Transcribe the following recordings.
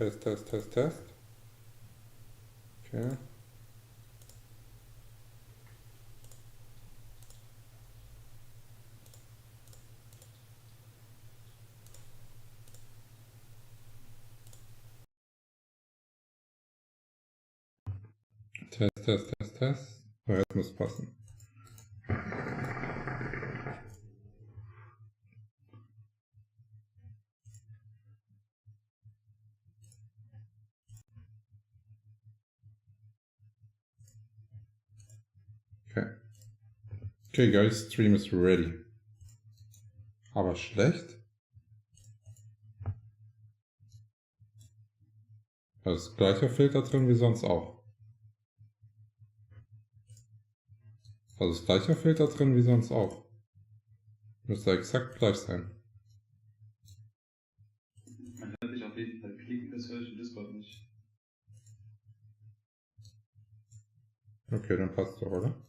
Test, test, test, test. Okay. Test, test, test, test. So, jetzt muss passen. Okay. Okay, guys, stream is ready. Aber schlecht. Da ist gleicher Filter drin wie sonst auch. Da ist gleicher Filter drin wie sonst auch. Müsste exakt gleich sein. Man hört dich auf jeden Fall klicken, das höre ich im Discord nicht. Okay, dann passt doch, oder?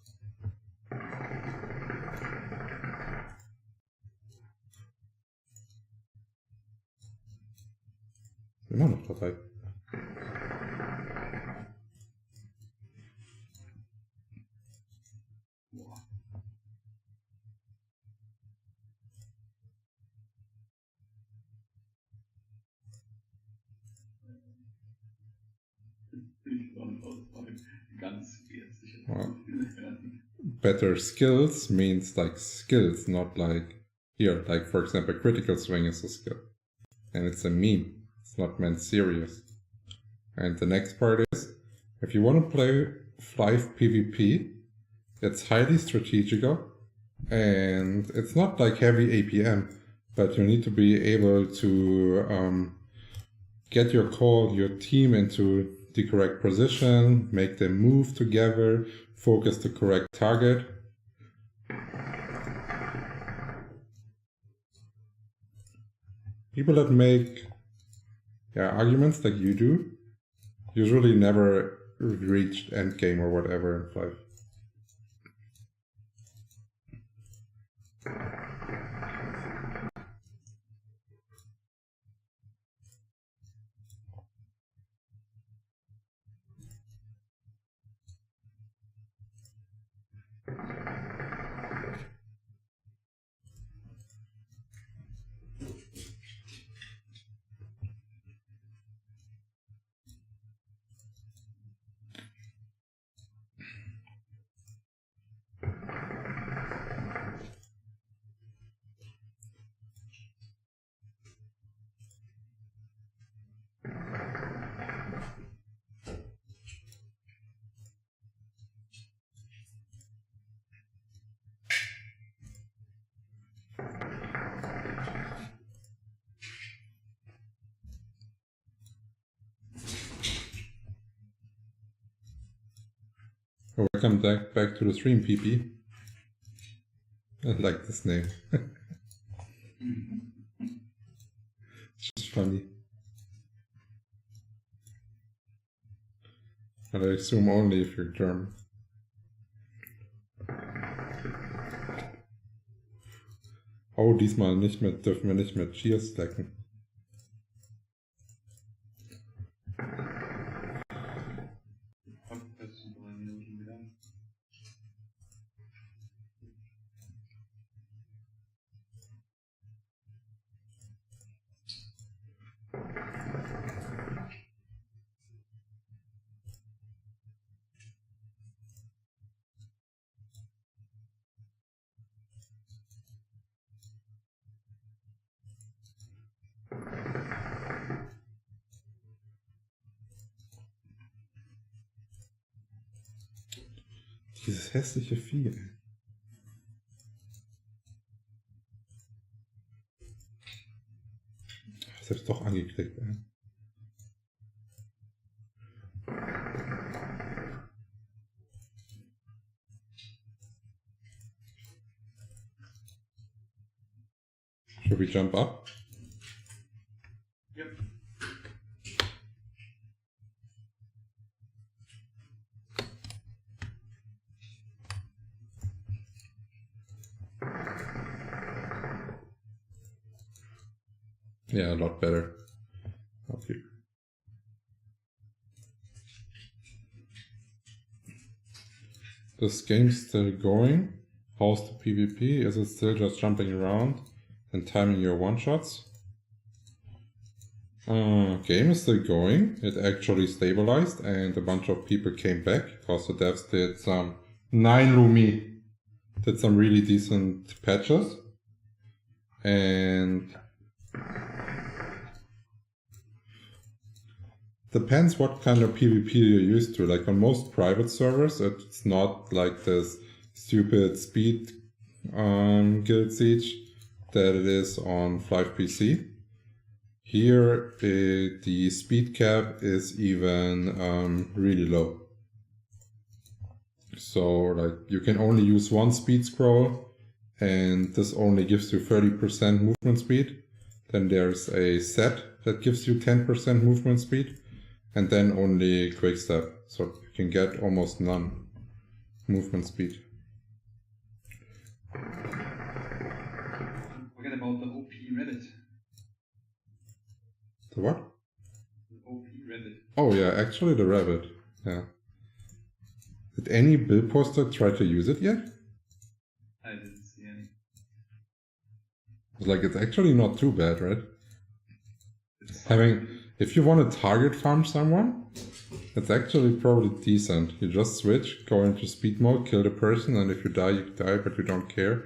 Immer noch dabei. Ich war nicht ausfallen. Ganz sicher. Well, better skills means like skills, not like here. Like for example, critical swing is a skill. And it's a meme. It's not meant serious. And the next part is, if you want to play Flyff PvP, it's highly strategical. And it's not like heavy APM, but you need to be able to get your team into the correct position, make them move together, focus the correct target. People that make arguments like you do usually never reached endgame or whatever in Flyff. Welcome back to the stream, PP. I like this name. It's just funny. But I assume only if you're German. Oh, diesmal dürfen wir nicht mehr Cheers stacken. Dieses hässliche Vieh, ey. Ich hab's doch angeklickt, ey. Should we jump up? Yep. Yeah, a lot better up here. this game still going? How's the PvP? Is it still just jumping around and timing your one-shots? Game is still going. It actually stabilized and a bunch of people came back because the devs did some 9 Lumi. Did some really decent patches. And depends what kind of PvP you're used to. Like on most private servers, it's not like this stupid speed guild siege that it is on Flyff PC. Here, the speed cap is even really low. So like you can only use one speed scroll, and this only gives you 30% movement speed. Then there's a set that gives you 10% movement speed, and then only quick step. So you can get almost none movement speed. Forget about the OP Reddit. The what? The OP Reddit. Oh yeah, actually the rabbit. Yeah. Did any build poster try to use it yet? I didn't see any. Like it's actually not too bad, right? If you want to target farm someone, it's actually probably decent. You just switch, go into speed mode, kill the person, and if you die, but you don't care.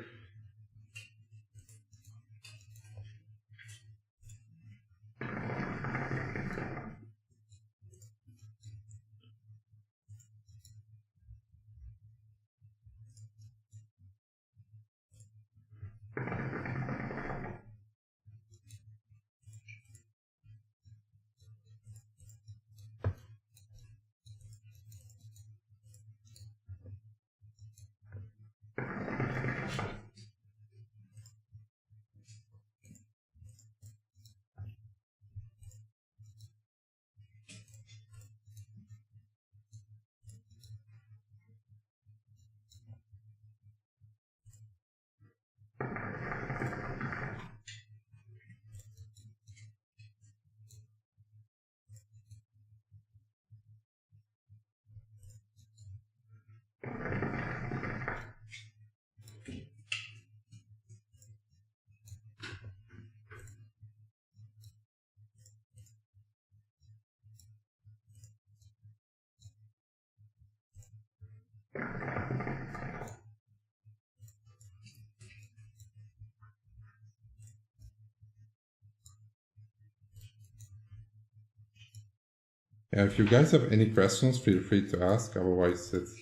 Yeah, if you guys have any questions, feel free to ask. Otherwise, it's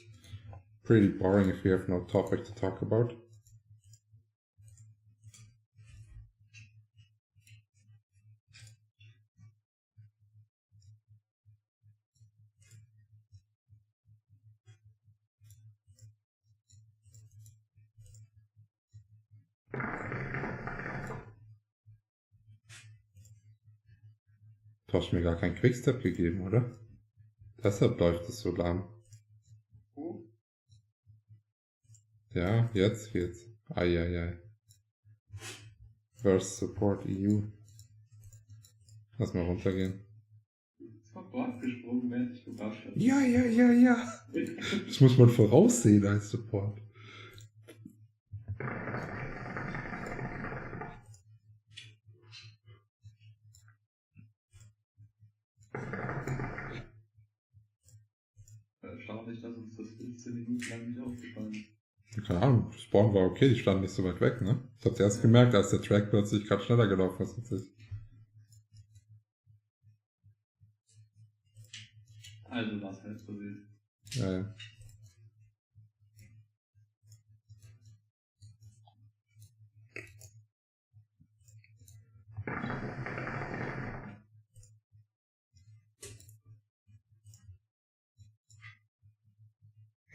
pretty boring if you have no topic to talk about. Du hast mir gar kein Quickstep gegeben, oder? Deshalb läuft es so lahm. Ja, jetzt geht's. Eieiei. Verse Support EU. Lass mal runtergehen. Ist mal Bord gesprungen, während ich gebufft habe. Ja. Das muss man voraussehen als Support. Erstaunlich, dass uns das 15 Minuten lang nicht aufgefallen ist. Keine Ahnung, Spawn war okay, die standen nicht so weit weg, ne? Ich hab's erst gemerkt, als der Track plötzlich gerade schneller gelaufen ist als ich. Also was halt passiert. Ja.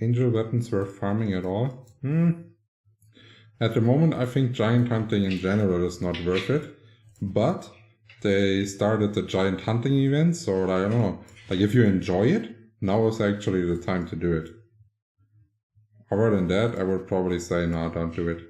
Angel weapons worth farming at all? At the moment, I think giant hunting in general is not worth it, but they started the giant hunting event, so I don't know. Like if you enjoy it, now is actually the time to do it. Other than that, I would probably say no, don't do it.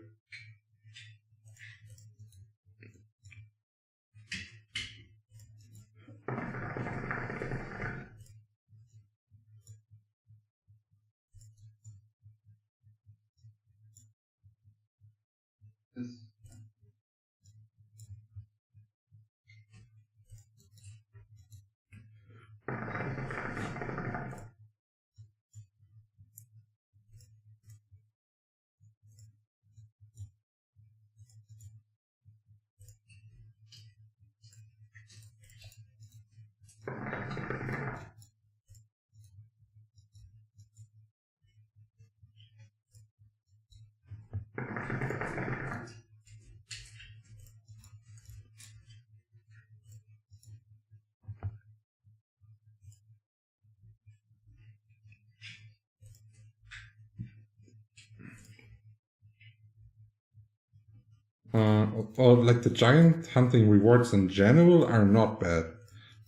or like the giant hunting rewards in general are not bad,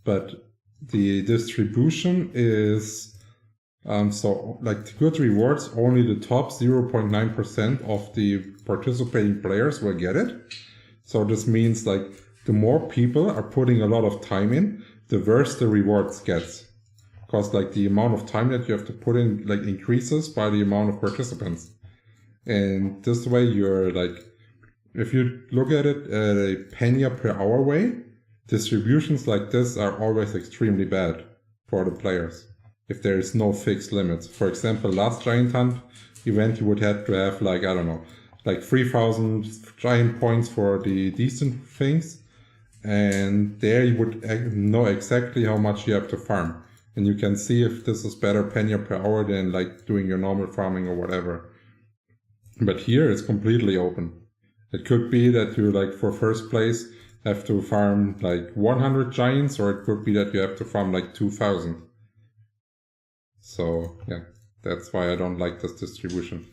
but the distribution is so like the good rewards, only the top 0.9% of the participating players will get it. So this means like the more people are putting a lot of time in, the worse the rewards gets. Because like the amount of time that you have to put in like increases by the amount of participants. And this way you're like, if you look at it at a penny per hour way, distributions like this are always extremely bad for the players if there is no fixed limits. For example, last Giant Hunt event, you would have to have like, I don't know, like 3,000 giant points for the decent things. And there you would know exactly how much you have to farm. And you can see if this is better penny per hour than like doing your normal farming or whatever. But here it's completely open. It could be that you like for first place have to farm like 100 giants, or it could be that you have to farm like 2,000. So yeah, that's why I don't like this distribution.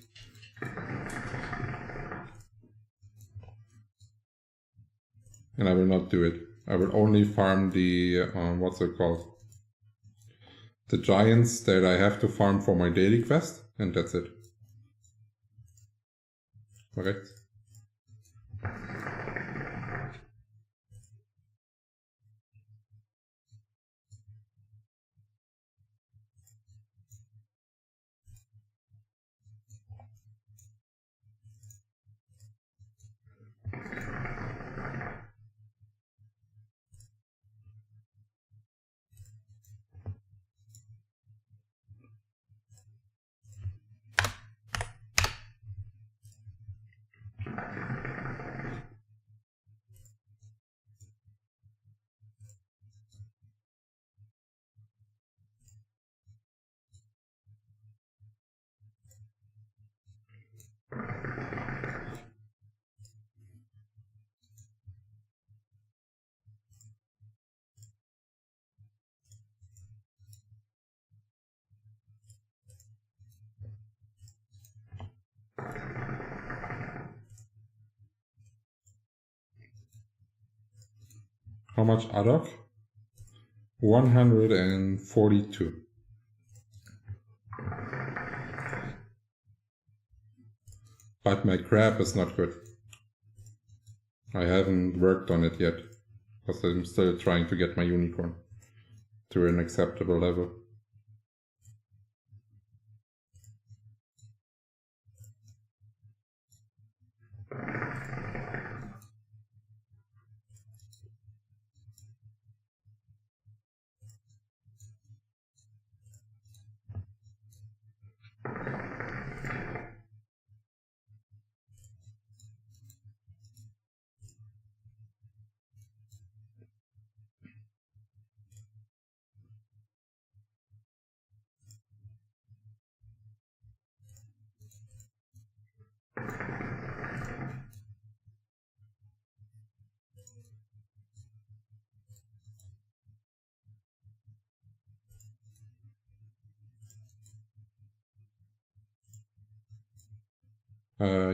And I will not do it. I will only farm the, what's it called? The giants that I have to farm for my daily quest, and that's it. Okay. How much Adok? 142. But my crab is not good. I haven't worked on it yet, because I'm still trying to get my unicorn to an acceptable level.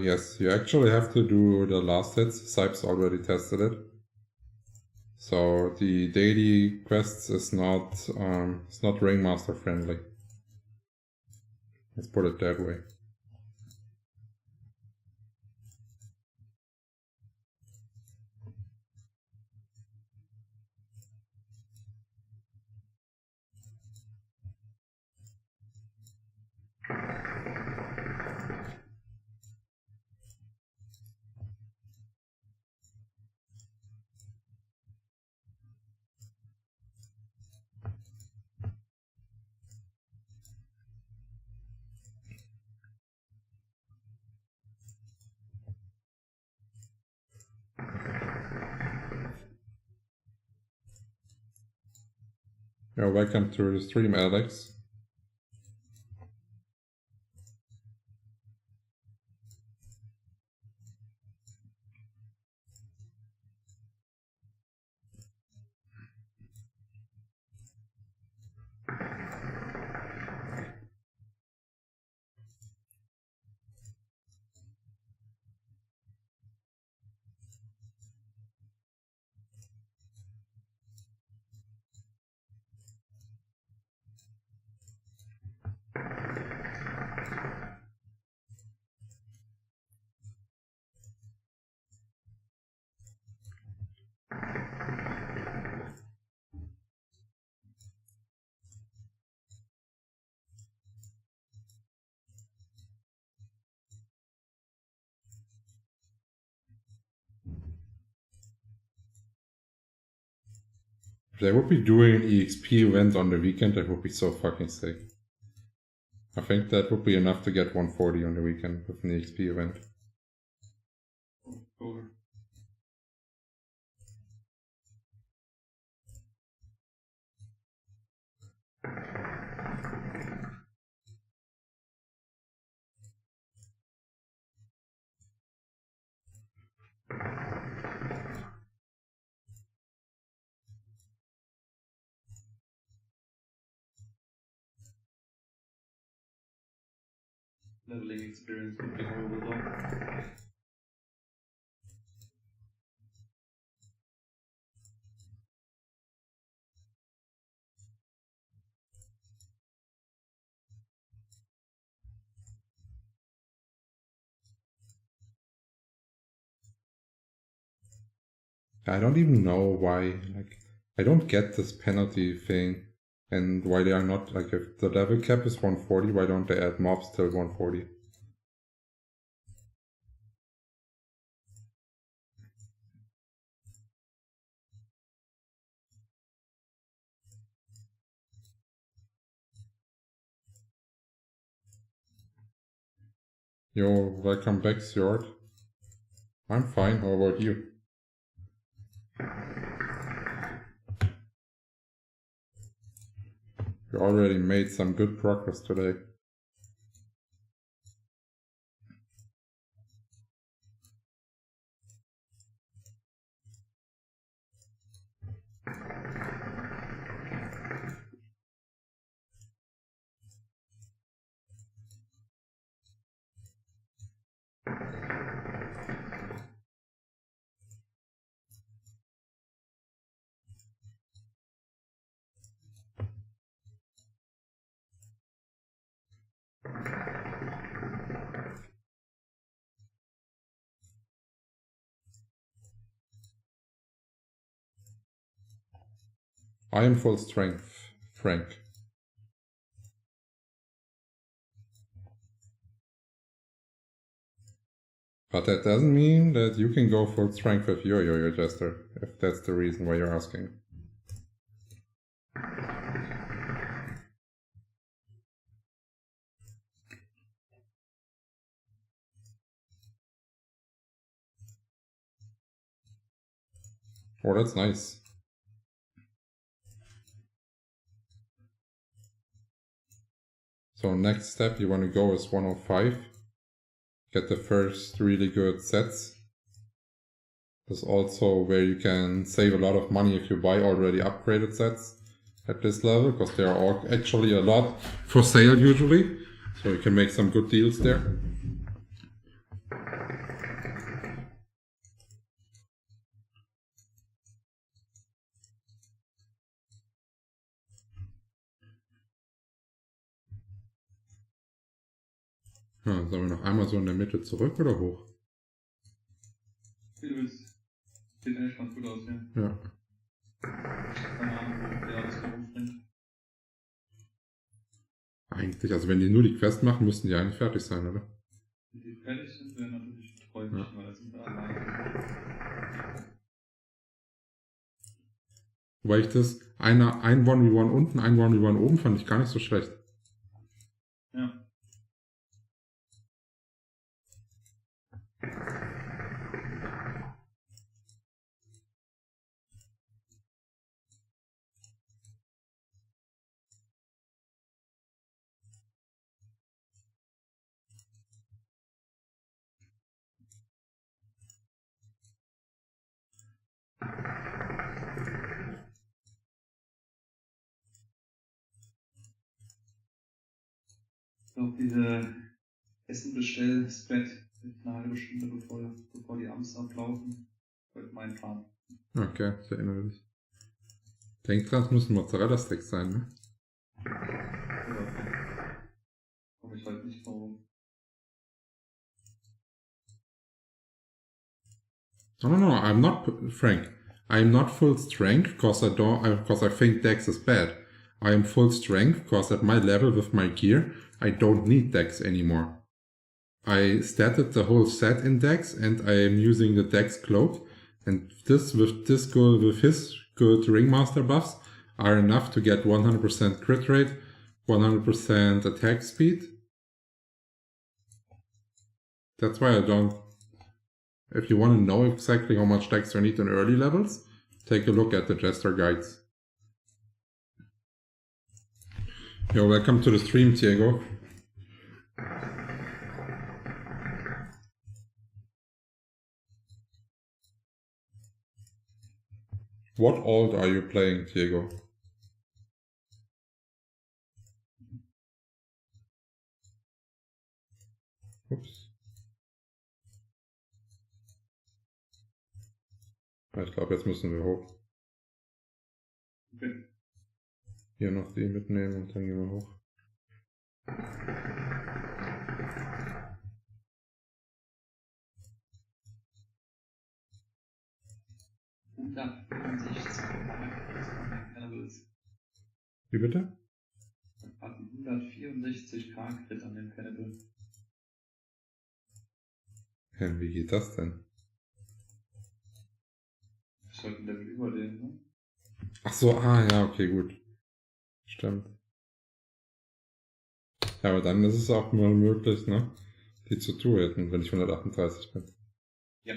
Yes, you actually have to do the last hits. Sipes already tested it. So the daily quests is not it's not Ringmaster friendly. Let's put it that way. Yeah, welcome to the stream, Alex. If they would be doing an EXP event on the weekend, that would be so fucking sick. I think that would be enough to get 140 on the weekend with an EXP event. Cool. Leveling experience would be horrible though. I don't even know why, like, I don't get this penalty thing and why they are not, like, if the level cap is 140, why don't they add mobs till 140? Yo, welcome back, Fjord. I'm fine, how about you? You already made some good progress today. I am full strength, Frank. But that doesn't mean that you can go full strength with your Yo-Yo Jester, if that's the reason why you're asking. Oh, that's nice. So next step you want to go is 105. Get the first really good sets. There's also where you can save a lot of money if you buy already upgraded sets at this level, because there are actually a lot for sale usually. So you can make some good deals there. Ja, sollen wir noch einmal so in der Mitte zurück oder hoch? Wie du willst. Sieht eigentlich ganz gut aus, ja. Ja. Keine Ahnung, wo der das rumspringt. Eigentlich, also wenn die nur die Quest machen, müssten die eigentlich fertig sein, oder? Wenn die fertig sind, wäre natürlich freundlich, weil das sind wir alleine. Wobei ich das, ein 1v1 unten, ein 1v1 oben fand ich gar nicht so schlecht. Ja. Ich glaube, diese Essen-Bestell-Spät eine halbe Stunde bevor die Amts ablaufen, wird mein Plan. Okay, ich erinnere mich. Denk dran, es müssen Mozzarella-Sticks sein, ne? Ja, okay. Aber ich weiß nicht warum. No, I'm not, Frank. I'm not full strength because I think Dex is bad. I am full strength because at my level with my gear, I don't need Dex anymore. I statted the whole set in Dex and I am using the Dex cloak, and this with his good Ringmaster buffs are enough to get 100% crit rate, 100% attack speed. That's why I don't... If you want to know exactly how much Dexter you need in early levels, take a look at the Jester guides. Yo, welcome to the stream, Diego. What alt are you playing, Diego? Oops. Ich glaube, jetzt müssen wir hoch. Okay. Hier noch die mitnehmen und dann gehen wir hoch. Wie bitte? 164k Crit an den Cannibal. Ja, wie geht das denn? Das ist halt ein Level über den, ne? Ach so, ja, okay, gut. Stimmt. Ja, aber dann ist es auch mal möglich, ne? Die zu tun hätten, wenn ich 138 bin. Ja.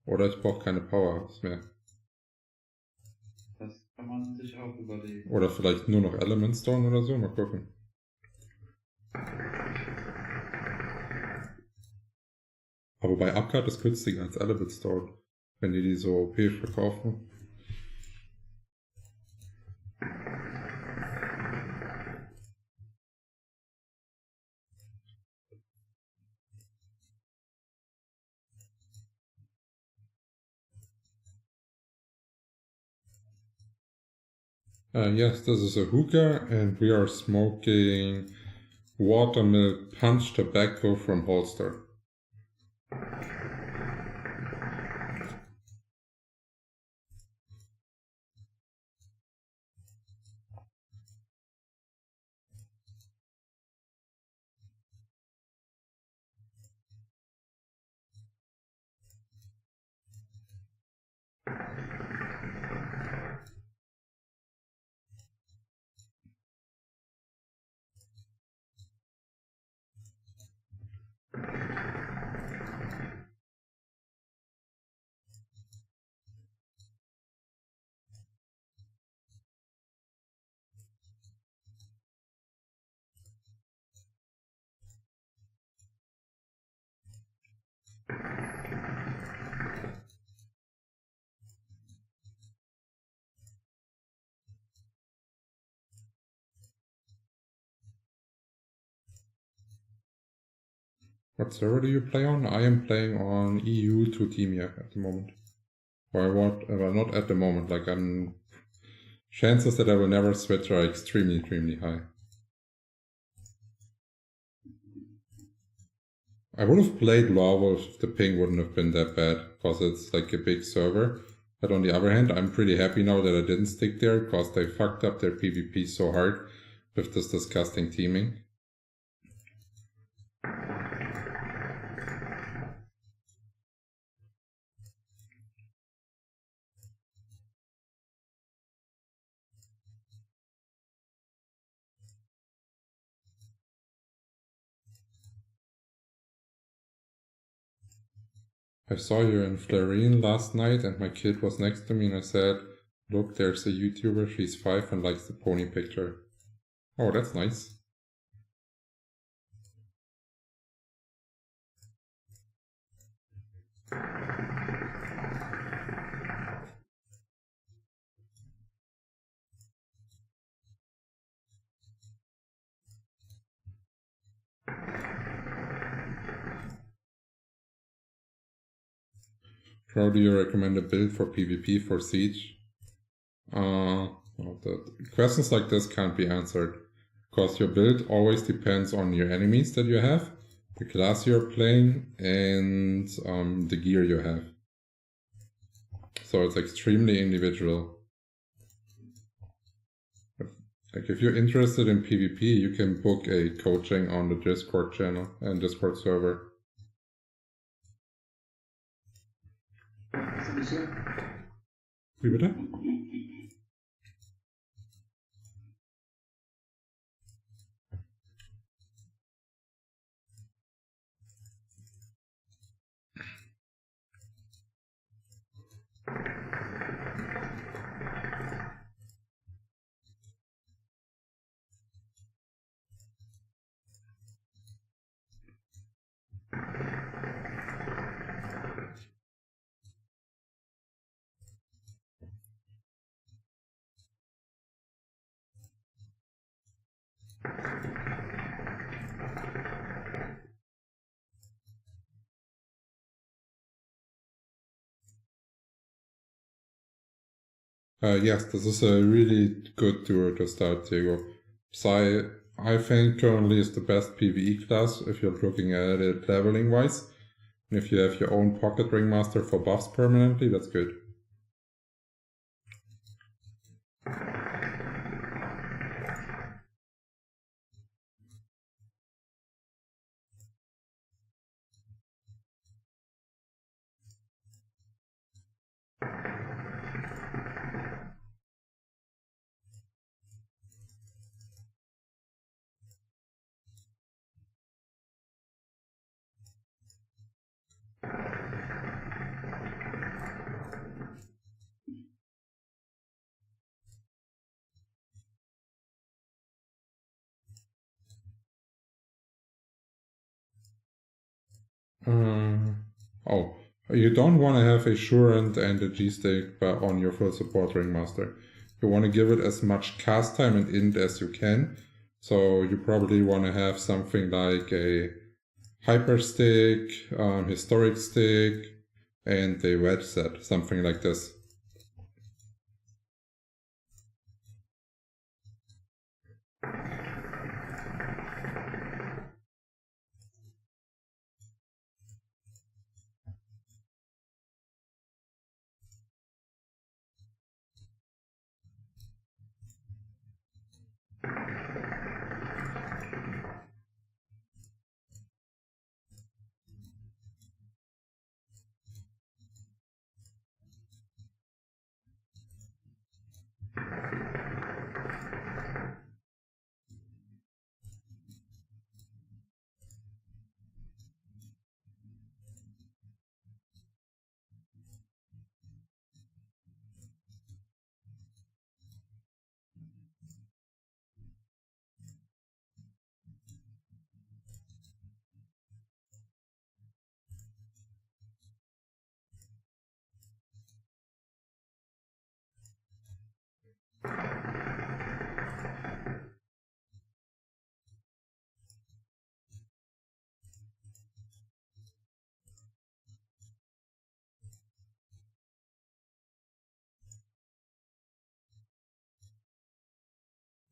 Oder ich brauche keine Powerhouse mehr. Das kann man sich auch überlegen. Oder vielleicht nur noch Element Stone oder so, mal gucken. Aber bei Upcard ist günstiger als Element Stone, wenn die so OP verkaufen. Yes, this is a hookah and we are smoking watermilk punch tobacco from Holster. What server do you play on? I am playing on EU to Teamia at the moment. Or well, not at the moment, like chances that I will never switch are extremely, extremely high. I would have played Lawwolf if the ping wouldn't have been that bad, because it's like a big server. But on the other hand, I'm pretty happy now that I didn't stick there, because they fucked up their PvP so hard with this disgusting teaming. I saw you in Florine last night and my kid was next to me and I said, look, there's a YouTuber, she's 5 and likes the pony picture. Oh, that's nice. How do you recommend a build for PvP for Siege? Well, the questions like this can't be answered, because your build always depends on your enemies that you have, the class you're playing, and the gear you have. So it's extremely individual. Like if you're interested in PvP, you can book a coaching on the Discord channel and Discord server. Wie bitte? Yes, this is a really good duo to start, Diego. Psy, I think currently is the best PvE class if you're looking at it leveling wise. And if you have your own pocket ringmaster for buffs permanently, that's good. Oh, you don't want to have a Surant and a G-Stick on your full support ringmaster. You want to give it as much cast time and int as you can. So you probably want to have something like a Hyper Stick, Historic Stick, and a Wedge set, something like this.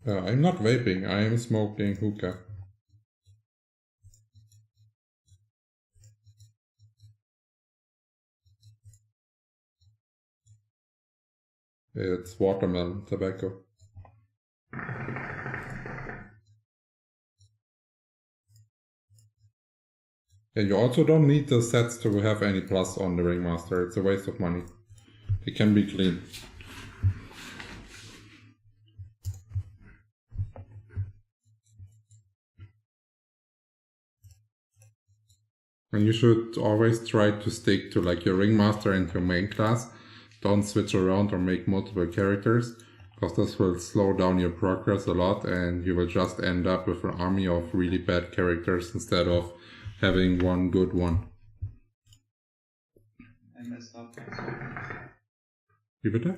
I'm not vaping, I am smoking hookah. It's watermelon tobacco. Yeah, you also don't need the sets to have any plus on the ringmaster, it's a waste of money. It can be clean. And you should always try to stick to like your ringmaster and your main class. Don't switch around or make multiple characters, because this will slow down your progress a lot and you will just end up with an army of really bad characters instead of having one good one. I messed up. Wie bitte?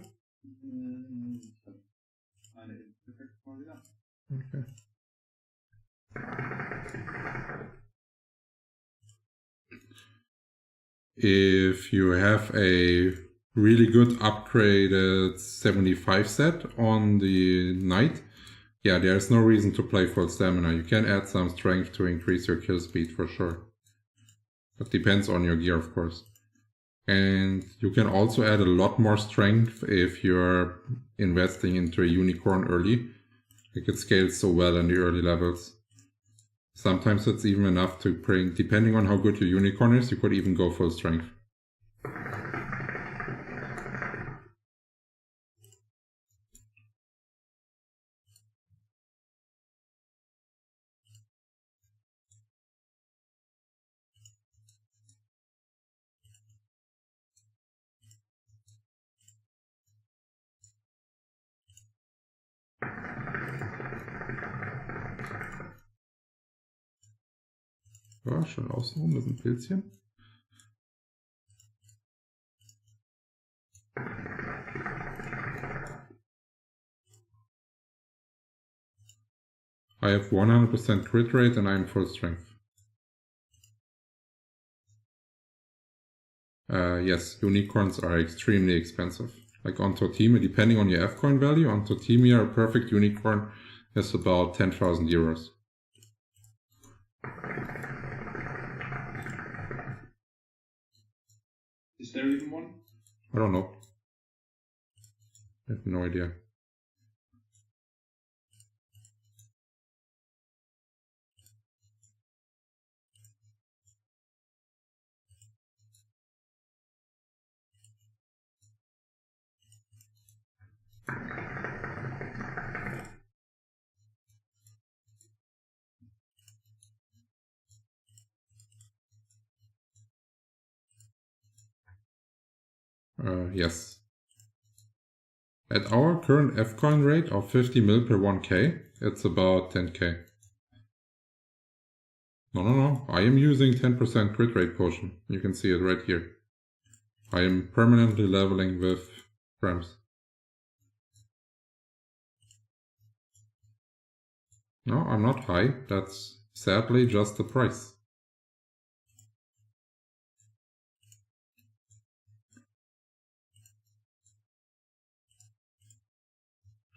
Okay. If you have a really good upgraded 75 set on the knight, yeah, there's no reason to play full stamina. You can add some strength to increase your kill speed for sure. It depends on your gear, of course. And you can also add a lot more strength if you're investing into a unicorn early. Like it scales so well in the early levels. Sometimes it's even enough to bring, depending on how good your unicorn is, you could even go full strength. Ja, schön außenrum, das sind Pilzchen. I have 100% crit rate and I am full strength. Yes, unicorns are extremely expensive. Like on Totime, depending on your F-coin value, on Totime a perfect unicorn is about 10,000 euros. Is there even one? I don't know. I have no idea. Yes. At our current F-coin rate of 50 mil per 1k, it's about 10k. No. I am using 10% crit rate potion. You can see it right here. I am permanently leveling with Rams. No, I'm not high. That's sadly just the price.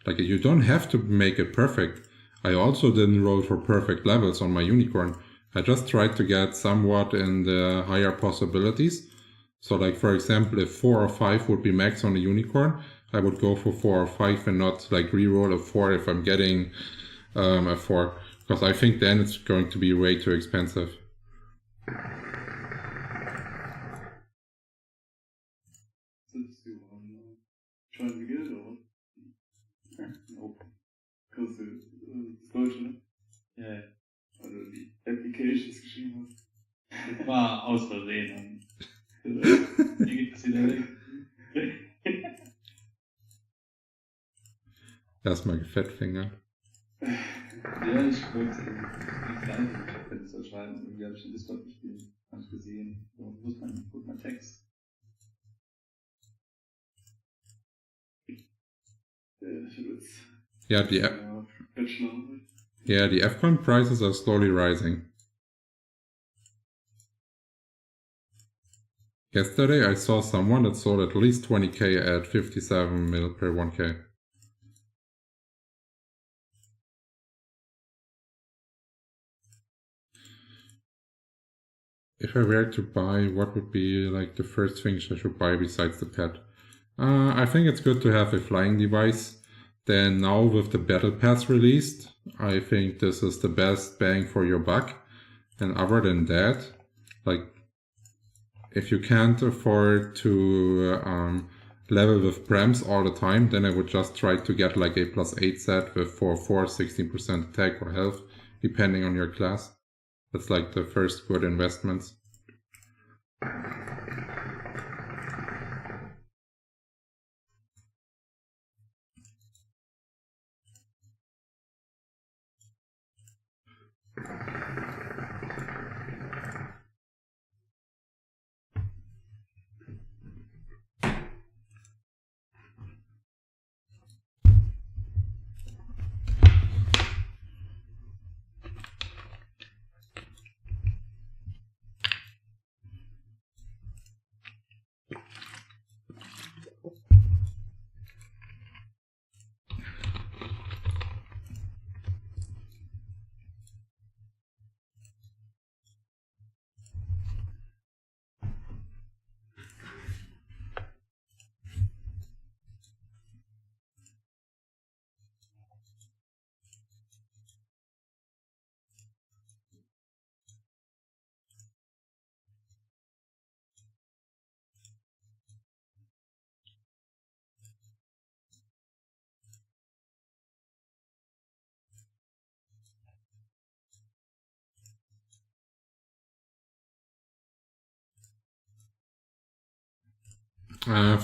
Like, you don't have to make it perfect. I also didn't roll for perfect levels on my unicorn. I just tried to get somewhat in the higher possibilities. So like, for example, if 4 or 5 would be max on a unicorn, I would go for 4 or 5 and not like re-roll a 4 if I'm getting a 4. Because I think then it's going to be way too expensive. Trying to get it or? Nope. Because das Deutsche, ne? Ja. Weil du die Applications geschrieben hast. Das war aus Versehen. Wie geht das wieder weg? Erstmal gefettfingert. Ja, ich wollte die kleinen Fenster schreiben. Irgendwie habe ich den Discord gespielt. Habe ich gesehen. So, wo ist mein Text? Yeah, the F-coin prices are slowly rising. Yesterday I saw someone that sold at least 20k at 57 mil per 1k. If I were to buy, what would be like the first things I should buy besides the pet? I think it's good to have a flying device. Then now with the battle pass released, I think this is the best bang for your buck. And other than that, like, if you can't afford to level with Brems all the time, then I would just try to get like a +8 set with 4/4, 16% attack or health, depending on your class. That's like the first good investments.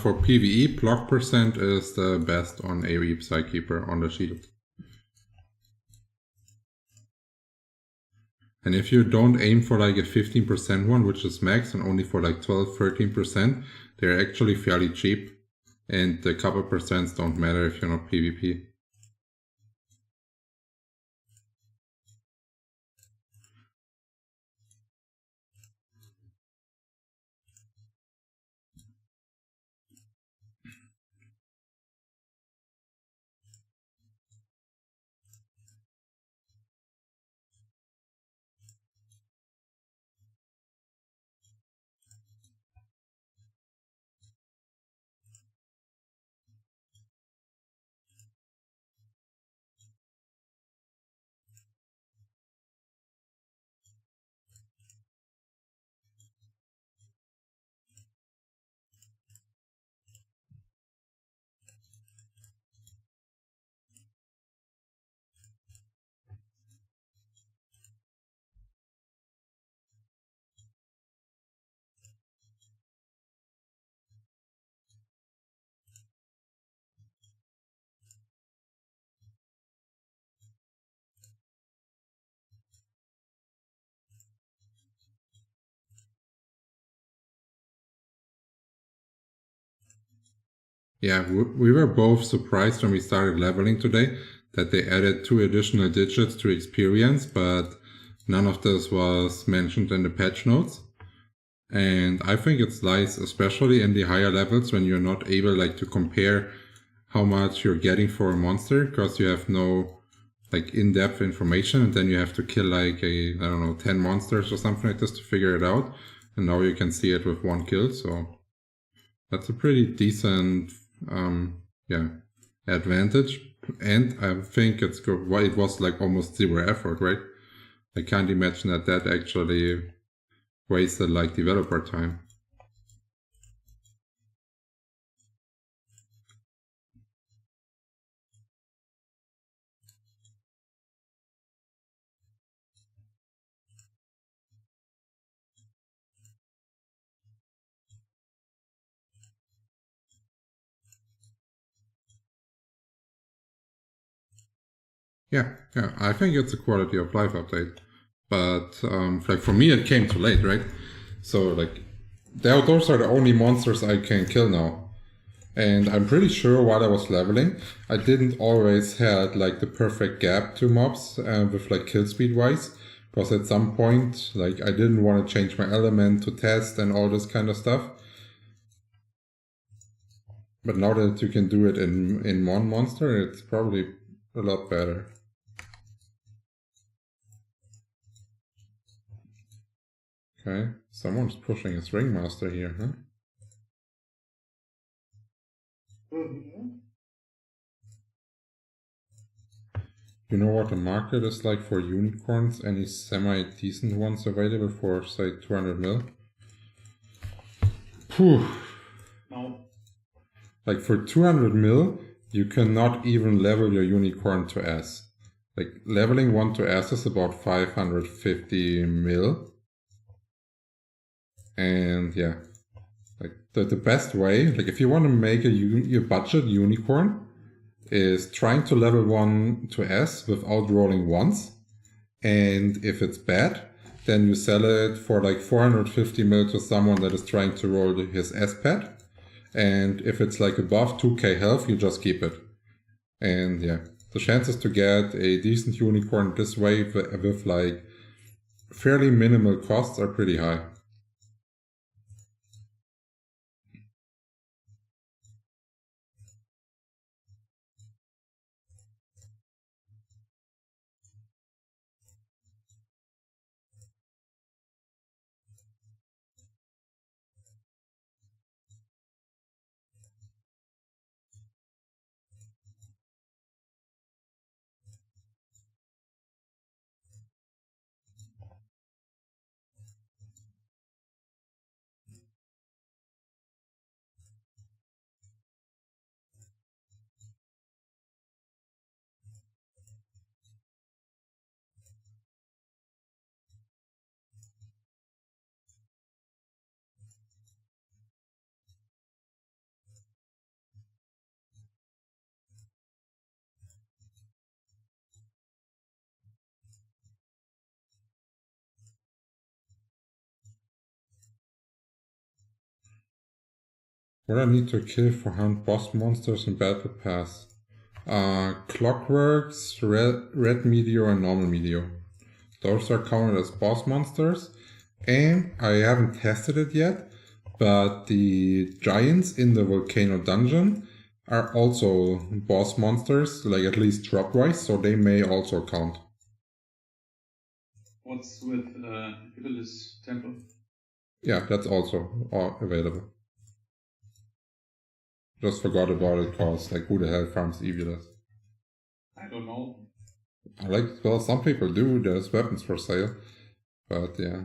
For PvE, block percent is the best on AoE Psykeeper on the shield. And if you don't aim for like a 15% one, which is max, and only for like 12, 13%, they're actually fairly cheap. And the couple percents don't matter if you're not PvP. Yeah, we were both surprised when we started leveling today that they added 2 additional digits to experience, but none of this was mentioned in the patch notes. And I think it's nice, especially in the higher levels when you're not able like to compare how much you're getting for a monster, because you have no like in-depth information, and then you have to kill like I don't know, 10 monsters or something like this to figure it out. And now you can see it with 1 kill, so that's a pretty decent advantage. And I think it's good. Why it was like almost 0 effort, right? I can't imagine that actually wasted like developer time. Yeah, I think it's a quality of life update. But like for me, it came too late, right? So like, those are the only monsters I can kill now. And I'm pretty sure while I was leveling, I didn't always had like the perfect gap to mobs with like kill speed wise. Because at some point, like I didn't want to change my element to test and all this kind of stuff. But now that you can do it in one monster, it's probably a lot better. Okay, someone's pushing his ringmaster here, huh? You know what the market is like for unicorns? Any semi-decent ones available for, say, 200 mil? Phew. No. Like for 200 mil, you cannot even level your unicorn to S. Like leveling one to S is about 550 mil. And yeah, like the best way, like if you want to make a budget unicorn, is trying to level 1 to S without rolling once. And if it's bad, then you sell it for like 450 mil to someone that is trying to roll his S pad. And if it's like above 2k health, you just keep it. And yeah, the chances to get a decent unicorn this way with like fairly minimal costs are pretty high. What I need to kill for hunt boss monsters in Battle Pass? Clockworks, red meteor, and normal meteor. Those are counted as boss monsters. And I haven't tested it yet, but the giants in the volcano dungeon are also boss monsters, like at least drop-wise, so they may also count. What's with Iblis Temple? Yeah, that's also available. Just forgot about it, cause like who the hell farms Iblis? I don't know. Well, some people do, there's weapons for sale, but yeah.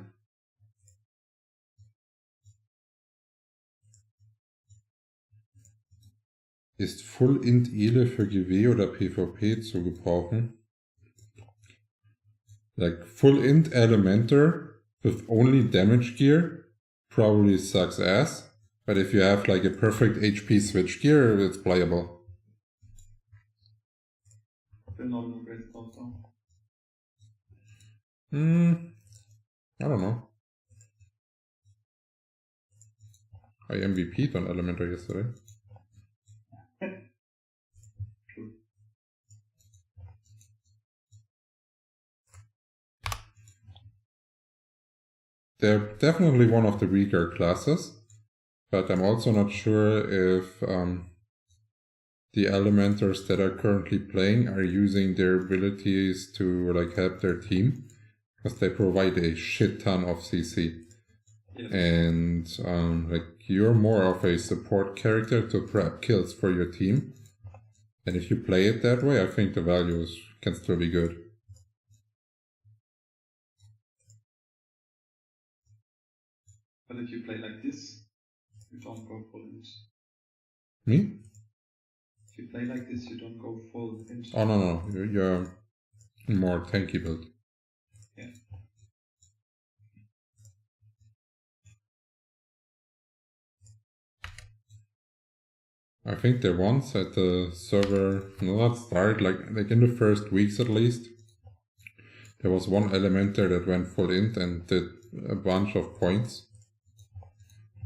Ist Full Int Ele für GW oder PvP zu gebrauchen? Like Full Int Elementor with only damage gear probably sucks ass, but if you have like a perfect HP switch gear, it's playable. I don't know. I MVP'd on Elementor yesterday. They're definitely one of the weaker classes, but I'm also not sure if the Elementors that are currently playing are using their abilities to like help their team, because they provide a shit ton of CC. Yes. And like you're more of a support character to prep kills for your team, and if you play it that way, I think the values can still be good. But if you play like this, you don't go full int. Me? If you play like this, you don't go full int. Oh no, you're more tanky build. Yeah. I think there once at the server, not start, like in the first weeks at least, there was one Elementer that went full int and did a bunch of points,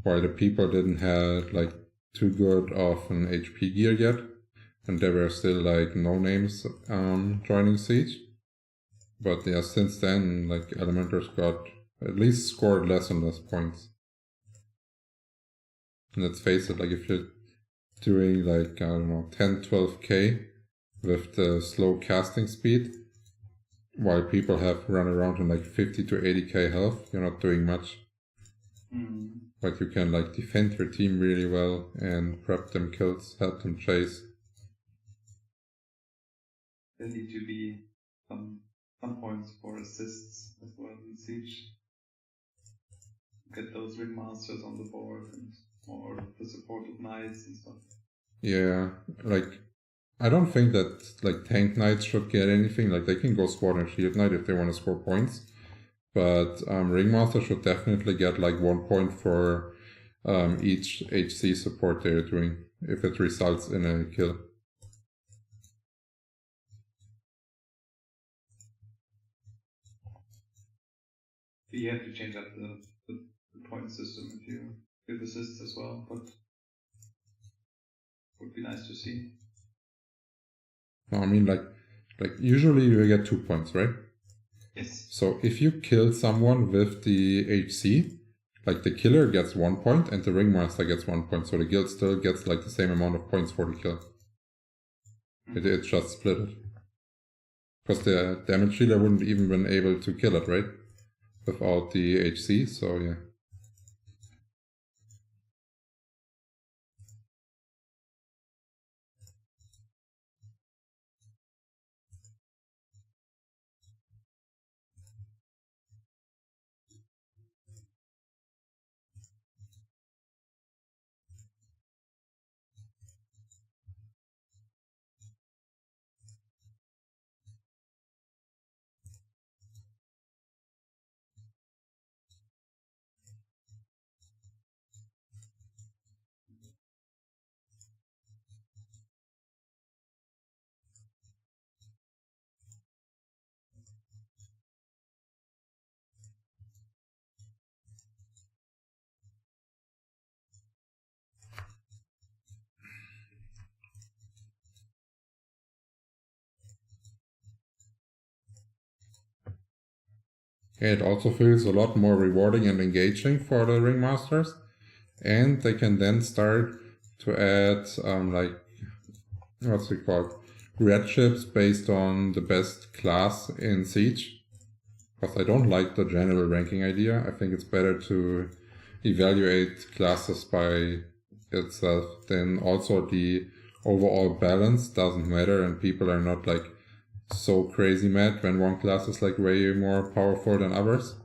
while the people didn't have like too good of an HP gear yet, and there were still like no names joining Siege. But yeah, since then, like Elementors got at least scored less and less points. And let's face it, like if you're doing like, I don't know, 10-12k with the slow casting speed, while people have run around in like 50 to 80k health, you're not doing much. But you can like defend your team really well and prep them kills, help them chase. There need to be some points for assists as well in Siege. Get those ringmasters on the board and or the supported knights and stuff. Yeah, like I don't think that like tank knights should get anything. Like they can go squad and shield knight if they want to score points, but ringmaster should definitely get like 1 point for each HC support they're doing if it results in a kill. You have to change up the point system if you give assists as well, but would be nice to see. No, I mean like usually you get 2 points, right? Yes. So if you kill someone with the HC, like the killer gets 1 point and the ringmaster gets 1 point, so the guild still gets like the same amount of points for the kill. It's just split it. Because the damage dealer wouldn't even been able to kill it, right? Without the HC, so yeah. It also feels a lot more rewarding and engaging for the ringmasters, and they can then start to add like, what's it called, red chips based on the best class in Siege. Because I don't like the general ranking idea. I think it's better to evaluate classes by itself. Then also the overall balance doesn't matter, and people are not like so crazy mad when one class is like way more powerful than others.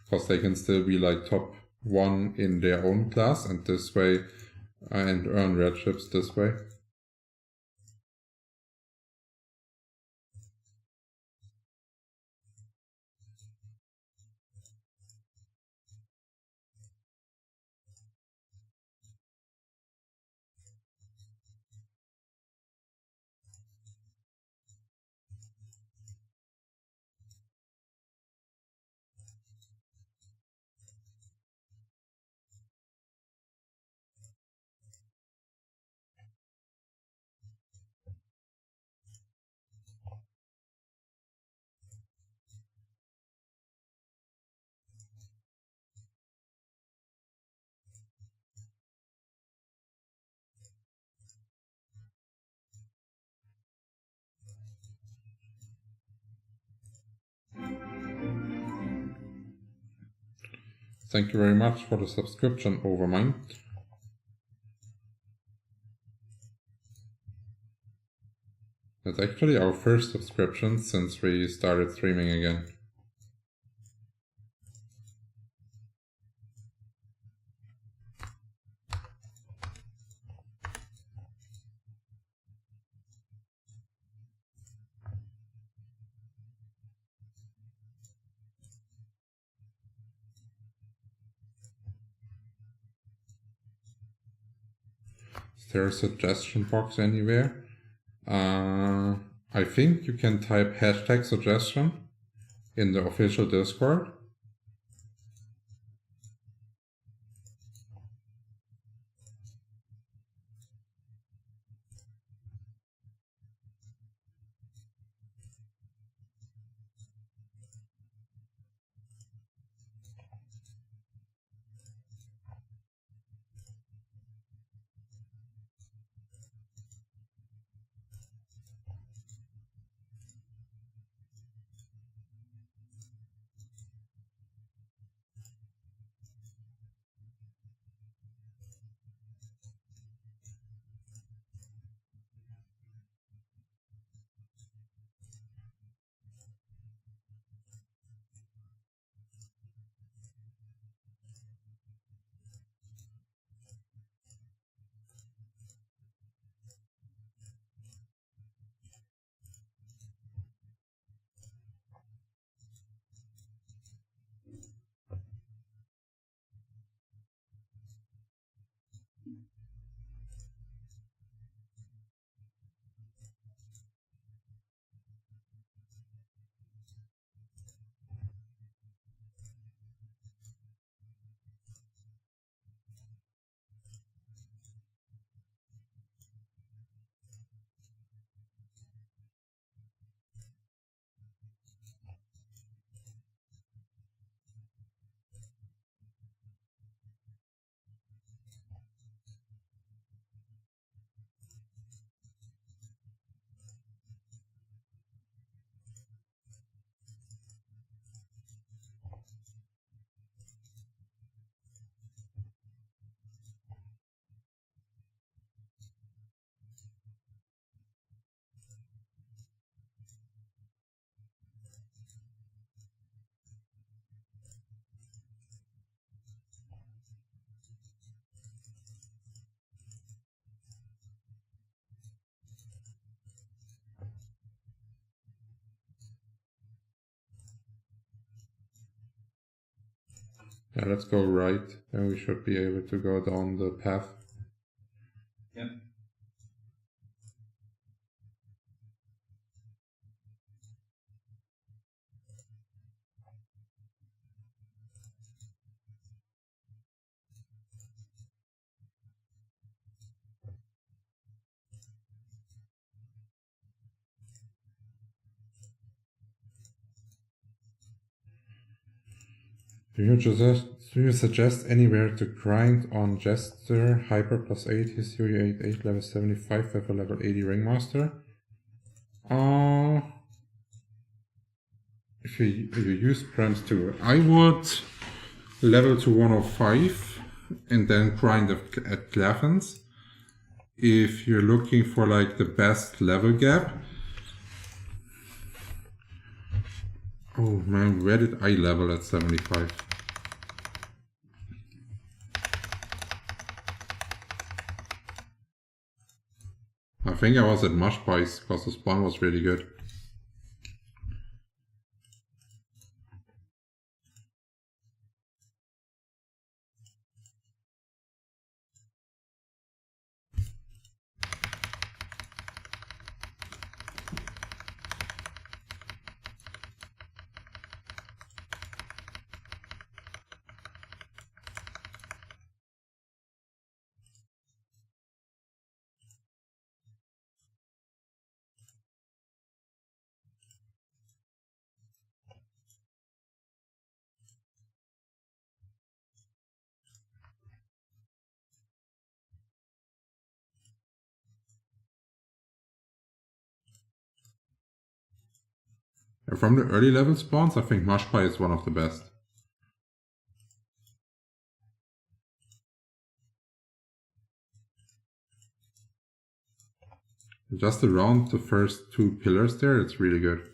Because they can still be like top 1 in their own class, and this way, and earn red chips this way. Thank you very much for the subscription, Overmind. That's actually our first subscription since we started streaming again. Is there a suggestion box anywhere? I think you can type hashtag suggestion in the official Discord. Yeah, let's go right, and we should be able to go down the path. Yeah. Do you suggest anywhere to grind on Jester, Hyper +8, History 8, level 75 with a level 80 Ringmaster? If you use Brand 2, I would level to 105 and then grind at Clevens. If you're looking for like the best level gap. Oh man, where did I level at 75? I think I was at Mush Pies because the spawn was really good. And from the early level spawns, I think Mush Pie is one of the best. Just around the first 2 pillars there, it's really good.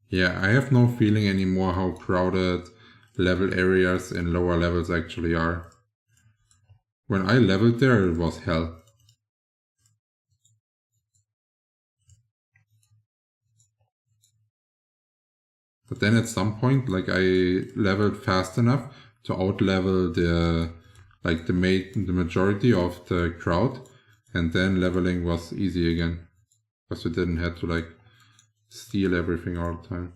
Yeah, I have no feeling anymore how crowded level areas in lower levels actually are. When I leveled there, it was hell. But then at some point, like I leveled fast enough to outlevel the majority of the crowd, and then leveling was easy again, because you didn't have to like steal everything all the time.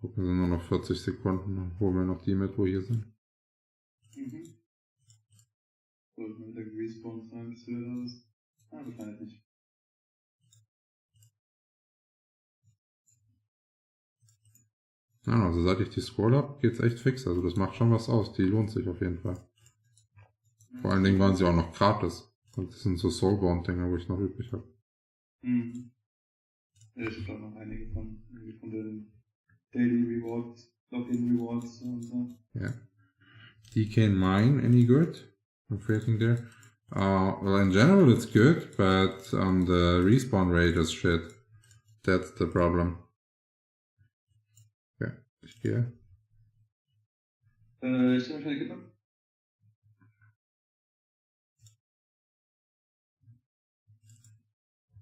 Gucken wir nur noch 40 Sekunden, dann holen wir noch die mit, wo hier sind. Sollten wir mit der Respawn sein, bis du da bist? Wahrscheinlich nicht. Ja, also seit ich die Scroll habe, geht's echt fix. Also das macht schon was aus. Die lohnt sich auf jeden Fall. Vor allen Dingen waren sie auch noch gratis. Und das sind so Soulbound-Dinger, wo ich noch übrig habe. Mhm. Ja, ich habe noch einige von den Daily Rewards, Login Rewards und so. Yeah. DK and mine, any good? I'm creating there. Well, in general it's good, but the respawn rate is shit. That's the problem. Okay, here. Ich habe keine Kippe.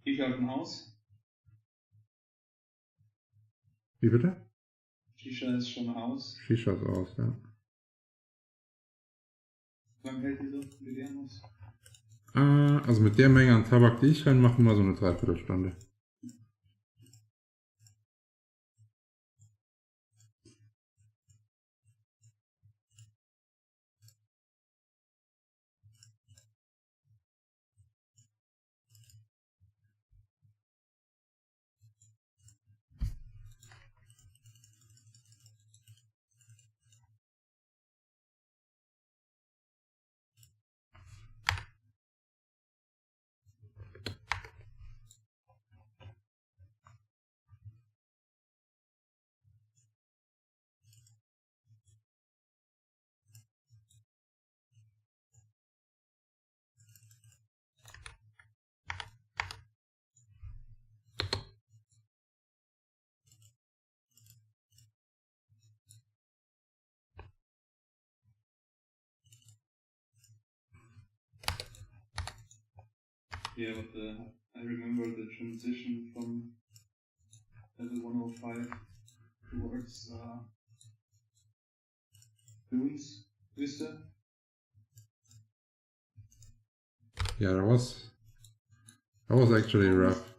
Ich habe ein Haus. Wie bitte? Shisha ist schon aus. Shisha ist aus, ja. Wie lange hält die so? Wie die muss? Also mit der Menge an Tabak, die ich reinmache, mal so eine Dreiviertelstunde. Yeah, but I remember the transition from level 105 towards Dunes, Vista. Yeah, that was actually rough.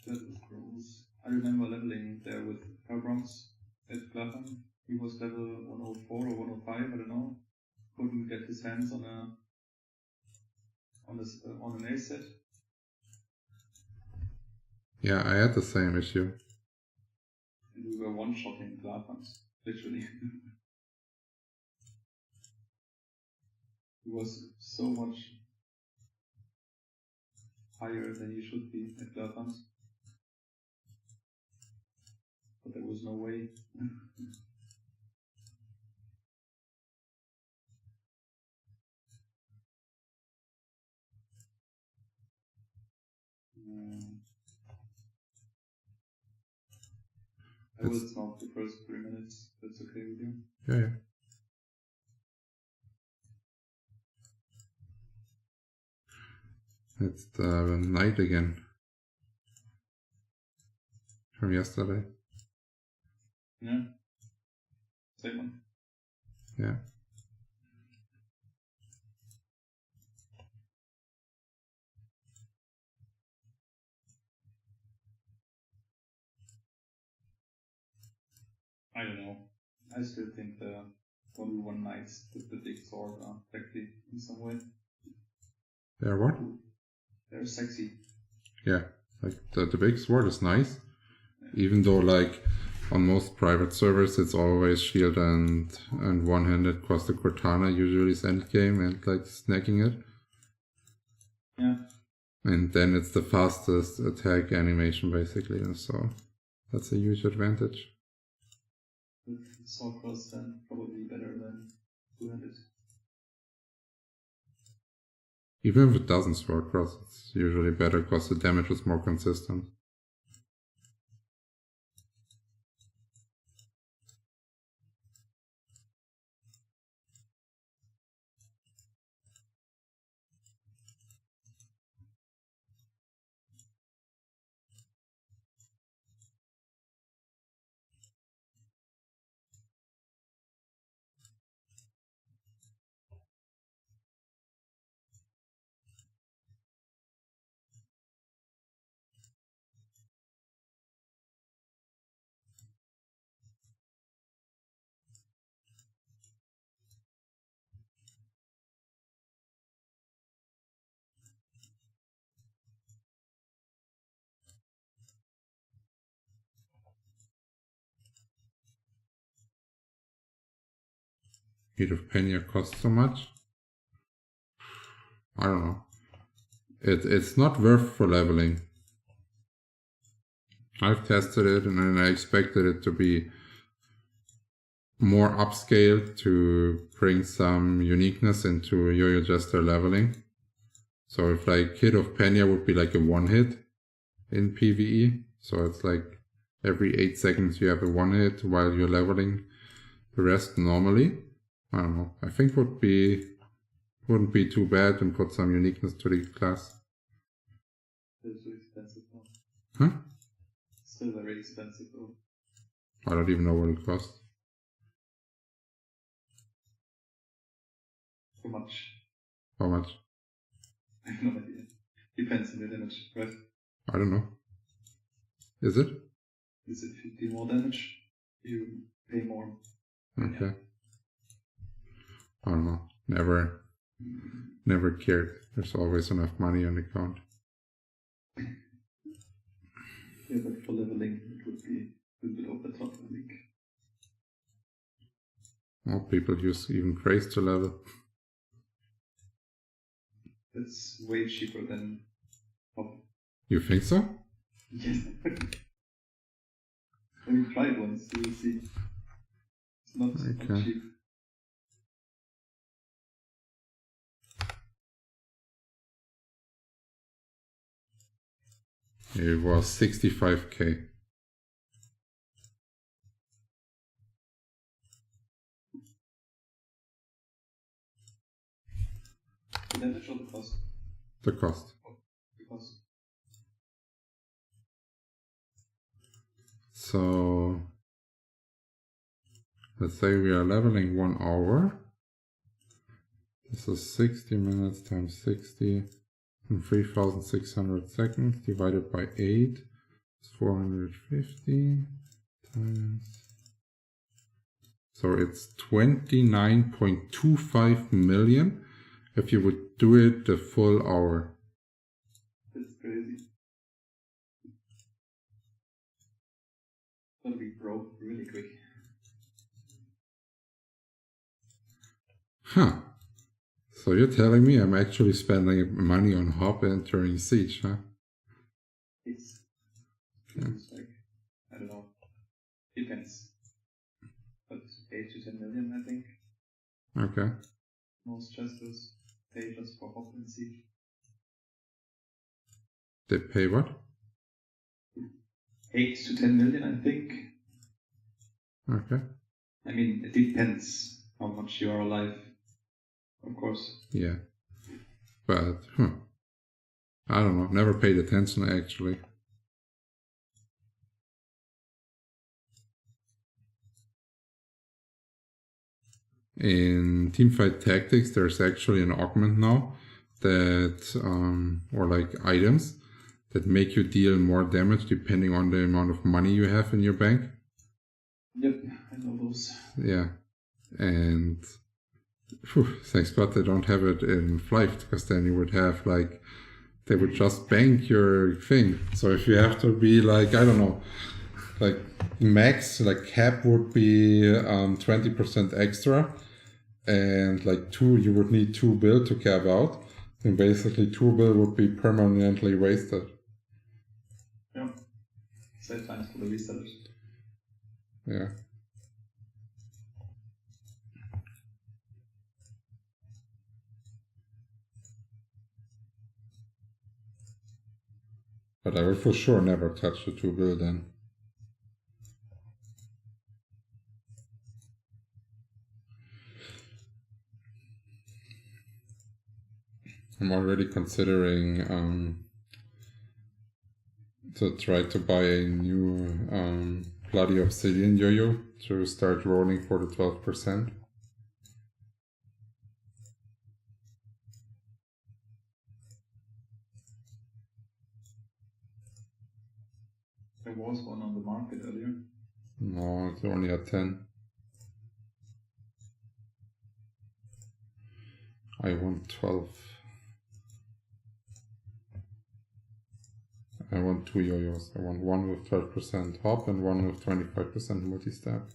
That was gross. I remember leveling there with Carbronx at Clapham. He was level 104 or 105, I don't know. couldn't get his hands on an ace set. Yeah, I had the same issue. And we were one-shotting Glatans, literally. He was so much higher than he should be at Glatans. But there was no way. I will smoke the first 3 minutes. That's okay with you? Yeah, yeah. It's the night again. From yesterday. Yeah. Same one. Yeah. I don't know. I still think the 1v1 knights with the big sword are sexy in some way. They're what? They're sexy. Yeah. Like the big sword is nice. Yeah. Even though like on most private servers it's always shield and one-handed because the Cortana usually is endgame and like snacking it. Yeah. And then it's the fastest attack animation basically, and so that's a huge advantage. With sword cross then probably better than two-handed. Even if it doesn't sword cross, it's usually better because the damage is more consistent. Heat of Pena costs so much? I don't know. It's not worth for leveling. I've tested it and I expected it to be more upscaled to bring some uniqueness into Yo-Yo Jester leveling. So if like Hit of Pena would be like a one hit in PvE, so it's like every 8 seconds you have a one hit while you're leveling the rest normally. I don't know. I think wouldn't be too bad and put some uniqueness to the class. It's too expensive though. Huh? Still very expensive though. I don't even know what it costs. How much? How much? I have no idea. Depends on the damage, right? I don't know. Is it? Is it 50 more damage? You pay more. Okay. Yeah. I don't know. Never cared. There's always enough money on the account. Yeah, but for leveling it would be a little bit over the top, I think. More people use even praise to level. It's way cheaper than Hop. You think so? Yes. When you try it once, you will see. It's not cheap. It was 65k. The damage or the cost? The cost. Oh, the cost. So let's say we are leveling 1 hour. This is 60 minutes times 60 and 3,600 seconds divided by 8 is 450 times So it's 29.25 million if you would do it the full hour. That's crazy. Gonna be broke really quick. Huh. So you're telling me I'm actually spending money on Hop entering Siege, huh? It's Yeah. like, I don't know. Depends. But 8 to 10 million, I think. Okay. Most justice pay just for Hop and Siege. They pay what? 8 to 10 million, I think. Okay. I mean, it depends how much you are alive, of course. Yeah. But, I don't know. Never paid attention, actually. In Teamfight Tactics, there's actually an augment now that, or like items that make you deal more damage depending on the amount of money you have in your bank. Yep, I know those. Yeah. And thanks God they don't have it in Flyff, because then you would have like, they would just bank your thing. So if you have to be like, I don't know, like max, like cap would be 20% extra, and like you would need 2 bill to cap out, and basically 2 bill would be permanently wasted. Yeah. Save times for the resellers. Yeah. But I will for sure never touch the 2 bill then. I'm already considering to try to buy a new bloody obsidian yo-yo to start rolling for the 12%. There was one on the market earlier. No, it's only at 10. I want 12. I want 2 yo-yos. I want one with 12% hop and one with 25% multi-stab.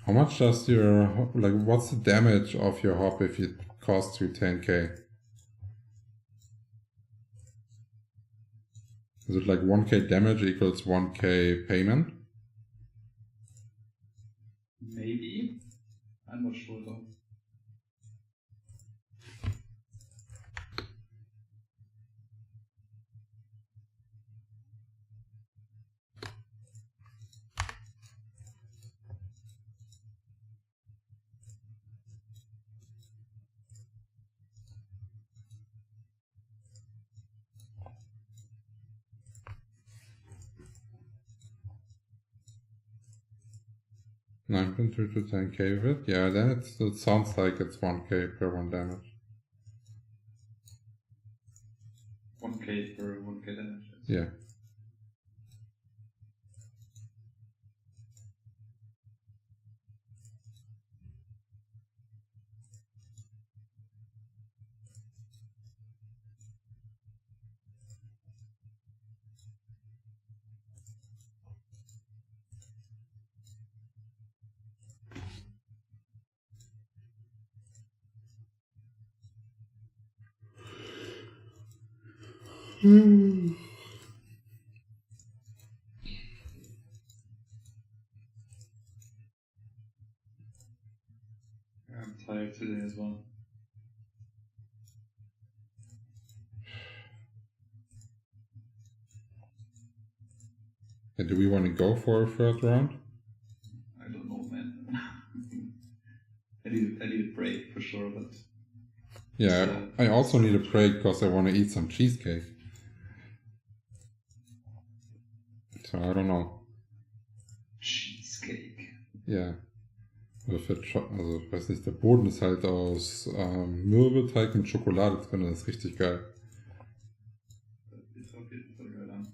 How much does your, like, what's the damage of your hop if it costs you 10k? Is it like 1k damage equals 1k payment? Maybe. I'm not sure though. Nine point two to 10k of it? Yeah, then it sounds like it's 1k per 1 damage. 1k per 1k damage. Yeah. I'm tired today as well. do we want to go for a third round? I don't know, man. I need a break for sure, but... Yeah, I also need a break because I want to eat some cheesecake. So I don't know. Cheesecake. Ja. Also, ich weiß nicht, der Boden ist halt aus Mürbeteig mit Schokolade drin, das ist richtig geil. Das ist auf jeden Fall geil an.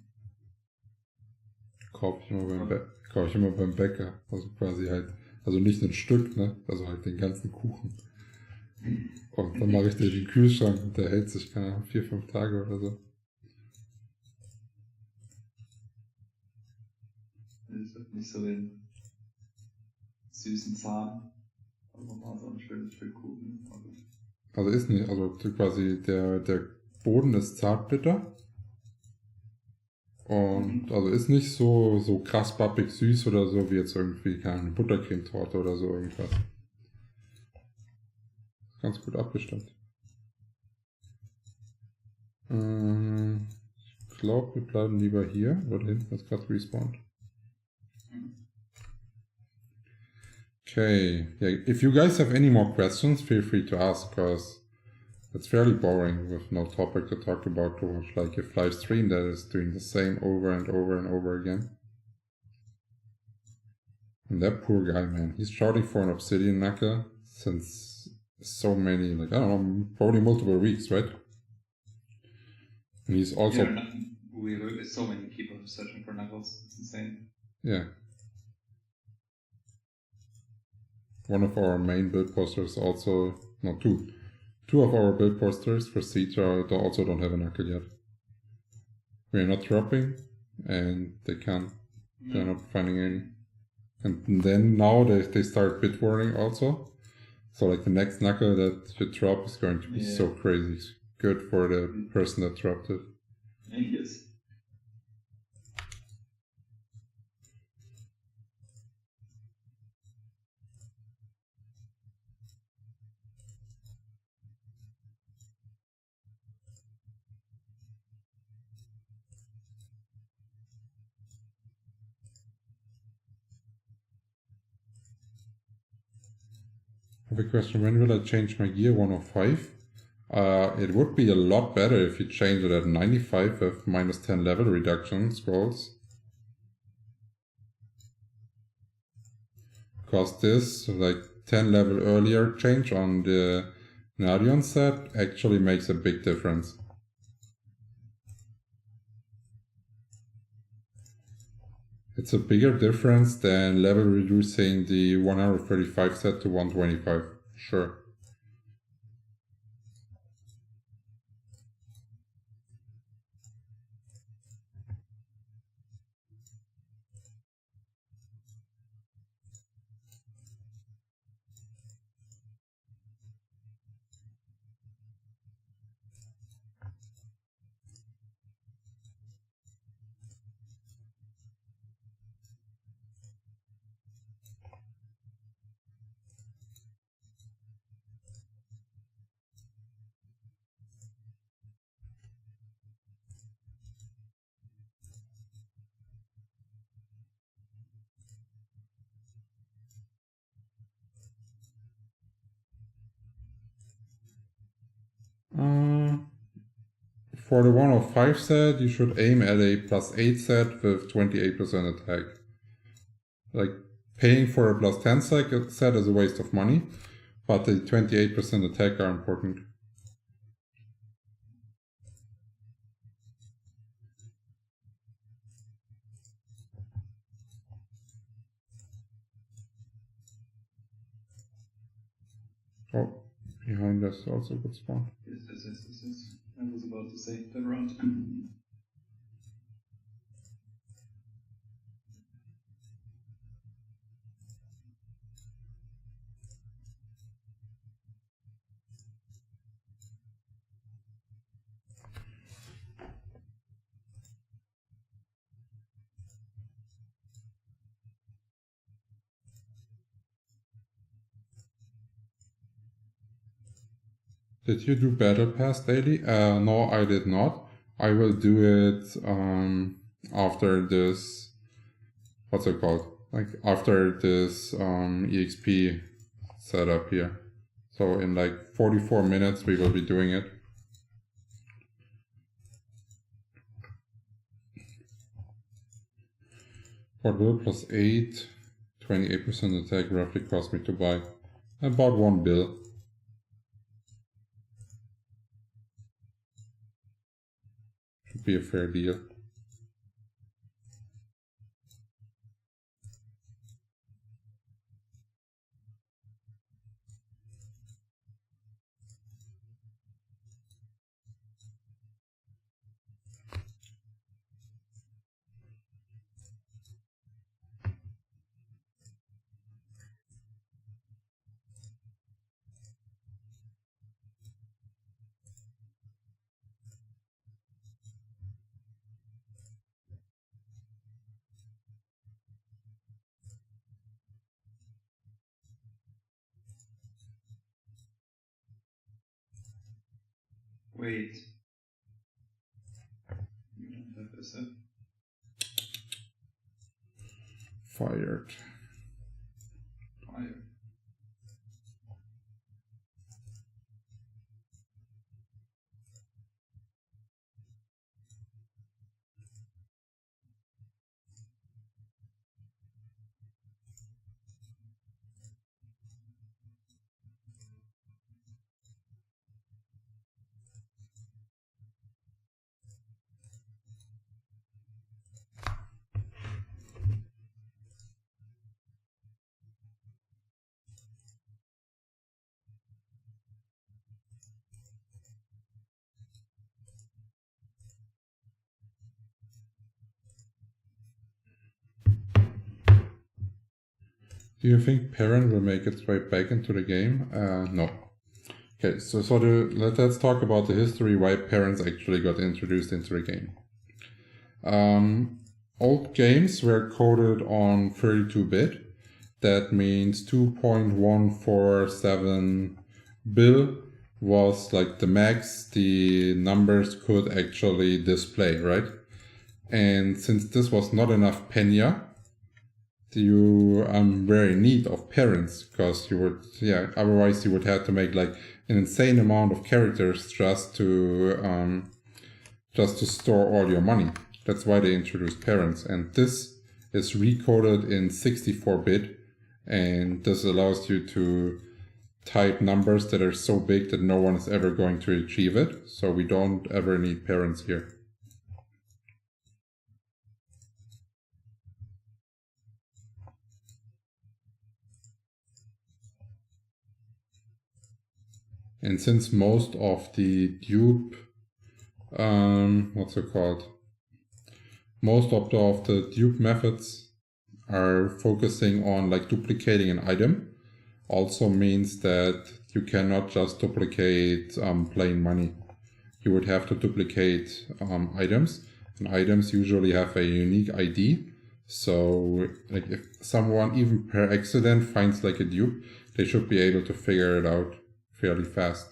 Kaufe ich immer beim Bäcker. Also quasi halt, also nicht ein Stück, ne? Also halt den ganzen Kuchen. Und dann mache ich den in den Kühlschrank und der hält sich, keine Ahnung, 4-5 Tage oder so. Das hat nicht so den süßen Zahn. Also mal so ein schönes Stück Kuchen. Also ist nicht, also quasi der Boden ist zartbitter. Und also ist nicht so krass bappig süß oder so, wie jetzt irgendwie, keine Ahnung, Buttercremetorte oder so irgendwas. Ganz gut abgestimmt. Ich glaube, wir bleiben lieber hier, weil da hinten ist gerade respawned. Okay, yeah, if you guys have any more questions, feel free to ask, because it's fairly boring with no topic to talk about to watch like a Flyff stream that is doing the same over and over and over again. And that poor guy, man, he's shouting for an obsidian knuckle since so many, like, I don't know, probably multiple weeks, right? And he's also... Yeah, we so many people searching for knuckles, it's insane. Yeah. One of our main build posters also, no, two of our build posters for Siege also don't have a knuckle yet. We're not dropping, and they're not finding any. And then now they start bit warning also. So like the next knuckle that you drop is going to be so crazy good for the person that dropped it. Yes. I have a question, when will I change my gear 105? It would be a lot better if you change it at 95 with minus 10 level reduction scrolls. Because this, like 10 level earlier change on the Narion set actually makes a big difference. It's a bigger difference than level reducing the 135 set to 125, sure. For the 105 set, you should aim at a +8 set with 28% attack. Like, paying for a +10 set is a waste of money, but the 28% attack are important. Oh, behind us also good spawn. Yes. I was about to say turn around. Did you do Battle Pass daily? No, I did not. I will do it after this what's it called? Like after this EXP setup here. So in like 44 minutes we will be doing it. Port bill plus 8, 28% attack roughly cost me to buy about 1 bill. Should be a fair deal. Wait. You don't have this up. Fired. Fired. Do you think Parent will make its way back into the game? No. Okay, so let's talk about the history why Parents actually got introduced into the game. Old games were coded on 32-bit. That means 2.147 bill was like the max the numbers could actually display, right? And since this was not enough penya, you were in need of parents, because you would, otherwise you would have to make like an insane amount of characters just to store all your money. That's why they introduced parents, and this is recoded in 64-bit, and this allows you to type numbers that are so big that no one is ever going to achieve it. So we don't ever need parents here. And since most of the dupe, most of the dupe methods are focusing on like duplicating an item, also means that you cannot just duplicate plain money. You would have to duplicate items, and items usually have a unique ID. So like if someone even per accident finds like a dupe, they should be able to figure it out fairly fast.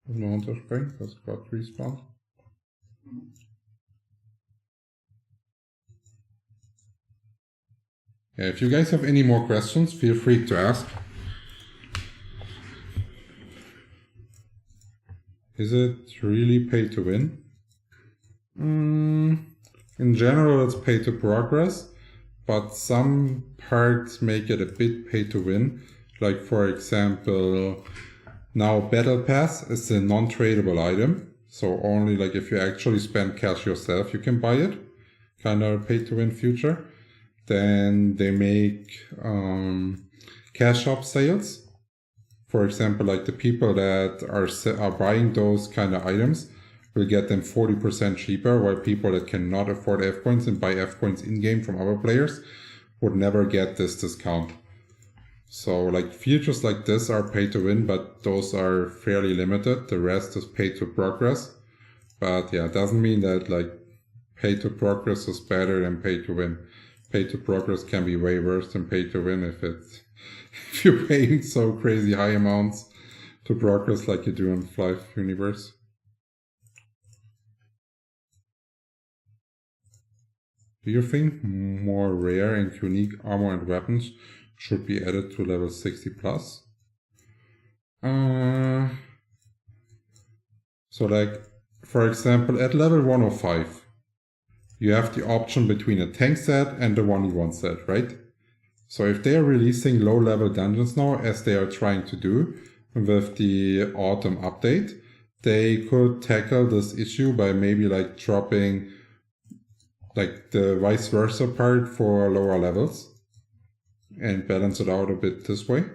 Nur runterspringen, das gerade respawned. Yeah, if you guys have any more questions, feel free to ask. Is it really pay to win? In general, it's pay to progress, but some parts make it a bit pay to win. Like for example, now Battle Pass is a non-tradable item. So only like if you actually spend cash yourself, you can buy it. Kind of pay to win feature. Then they make cash shop sales. For example, like the people that are buying those kind of items will get them 40% cheaper, while people that cannot afford F points and buy F points in-game from other players would never get this discount. So like features like this are pay to win, but those are fairly limited. The rest is pay to progress. But yeah, it doesn't mean that like pay to progress is better than pay to win. Pay to progress can be way worse than pay to win if you're paying so crazy high amounts to progress like you do in Flyff universe. Do you think more rare and unique armor and weapons should be added to level 60 plus? So like, for example, at level 105, you have the option between a tank set and the 1v1 set, right? So if they are releasing low-level dungeons now, as they are trying to do with the autumn update, they could tackle this issue by maybe like dropping like the vice versa part for lower levels and balance it out a bit this way.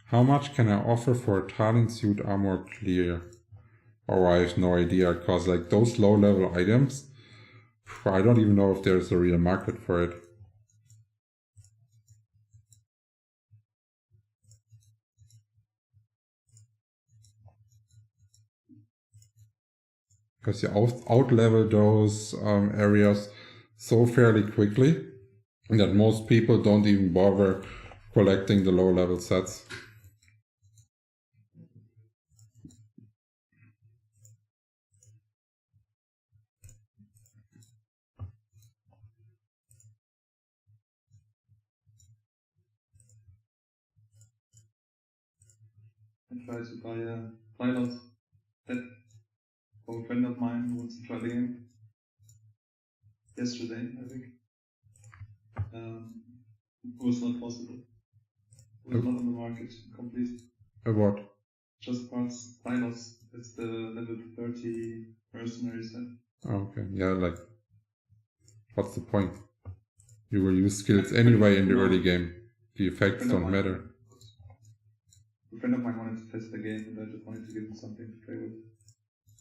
How much can I offer for a Tarling suit armor clear? Oh, I have no idea, because like those low-level items, I don't even know if there's a real market for it. Because you out-level those areas so fairly quickly that most people don't even bother collecting the low-level sets. I tried to buy a pilot set for a friend of mine who wants to try the game. Yesterday, I think. It was not possible. It was not on the market complete. What? Just parts, pilots. It's the level 30 mercenary set. Oh, okay, yeah, like, what's the point? You will use skills anyway in the early game. The effects don't matter. A friend of mine wanted to test the game and I just wanted to give him something to play with.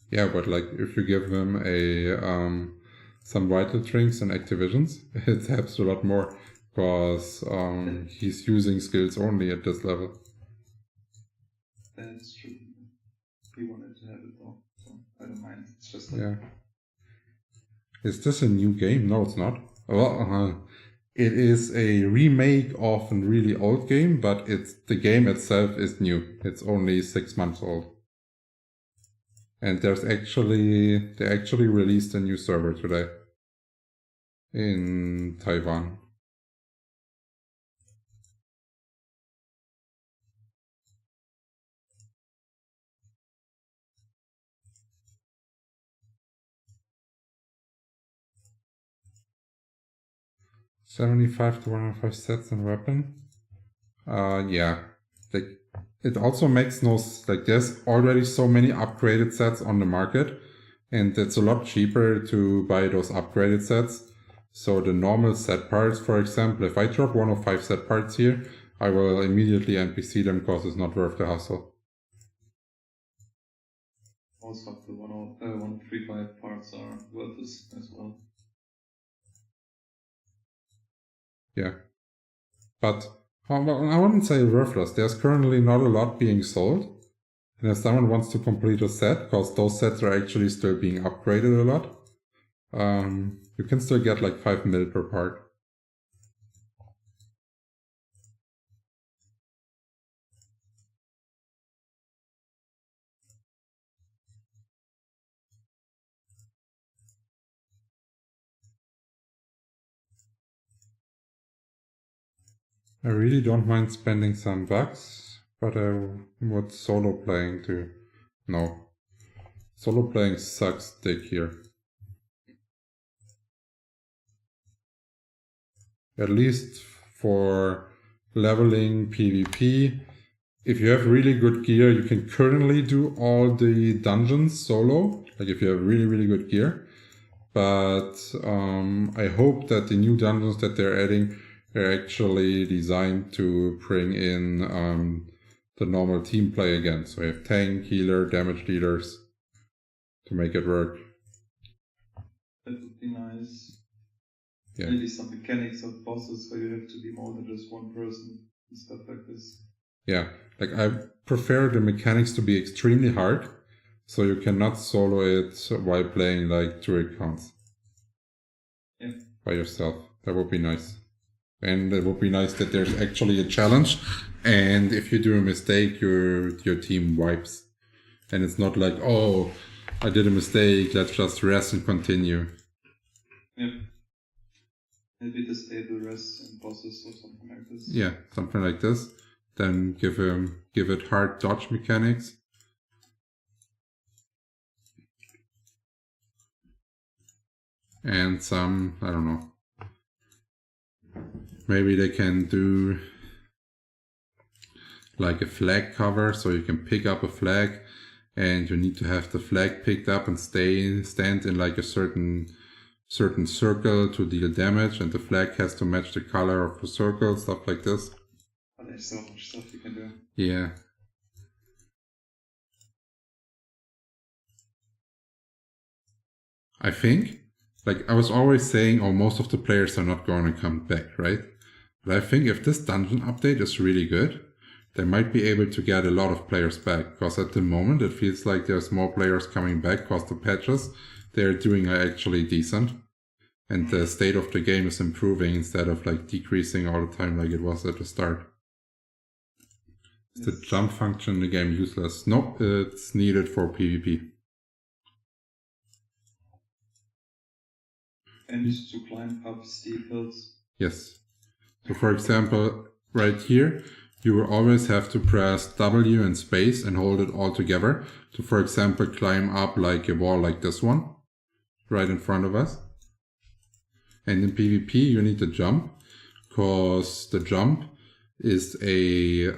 Yeah, but like if you give him a some vital drinks and activations, it helps a lot more because he's using skills only at this level. That's true. He wanted to have it though, so I don't mind. It's just like... Yeah. Is this a new game? No, it's not. Well, it is a remake of a really old game, but the game itself is new. It's only 6 months old. And they actually released a new server today in Taiwan. $75 to 105 sets and weapon. Yeah. It also makes no, like there's already so many upgraded sets on the market and it's a lot cheaper to buy those upgraded sets. So the normal set parts, for example, if I drop 105 set parts here, I will immediately NPC them because it's not worth the hustle. Also the 135 parts are worth it as well. Yeah. But I wouldn't say worthless. There's currently not a lot being sold. And if someone wants to complete a set, because those sets are actually still being upgraded a lot, you can still get like 5 mil per part. I really don't mind spending some bucks, but I would solo playing too. No. Solo playing sucks dick here. At least for leveling PvP. If you have really good gear, you can currently do all the dungeons solo. Like if you have really good gear. But I hope that the new dungeons that they're adding are actually designed to bring in the normal team play again. So you have tank, healer, damage dealers to make it work. That would be nice. Yeah. Maybe some mechanics of bosses where you have to be more than just one person and stuff like this. Yeah, like I prefer the mechanics to be extremely hard, so you cannot solo it while playing like 2 accounts. Yeah. By yourself. That would be nice. And it would be nice that there's actually a challenge, and if you do a mistake, your team wipes. And it's not like, oh, I did a mistake, let's just rest and continue. Yeah. Maybe disable rest and bosses or something like this. Yeah, something like this. Then give it hard dodge mechanics. And some, I don't know. Maybe they can do like a flag cover, so you can pick up a flag and you need to have the flag picked up and stand in like a certain circle to deal damage, and the flag has to match the color of the circle, stuff like this. Oh, there's so much stuff you can do. Yeah. I think, like I was always saying, oh, most of the players are not going to come back, right? But I think if this dungeon update is really good, they might be able to get a lot of players back, because at the moment it feels like there's more players coming back because the patches they're doing are actually decent. And the state of the game is improving instead of like decreasing all the time like it was at the start. Is the jump function in the game useless? Nope, it's needed for PvP. And to climb up steep hills. Yes. So for example, right here, you will always have to press W and space and hold it all together to, for example, climb up like a wall like this one, right in front of us. And in PvP, you need to jump, because the jump is a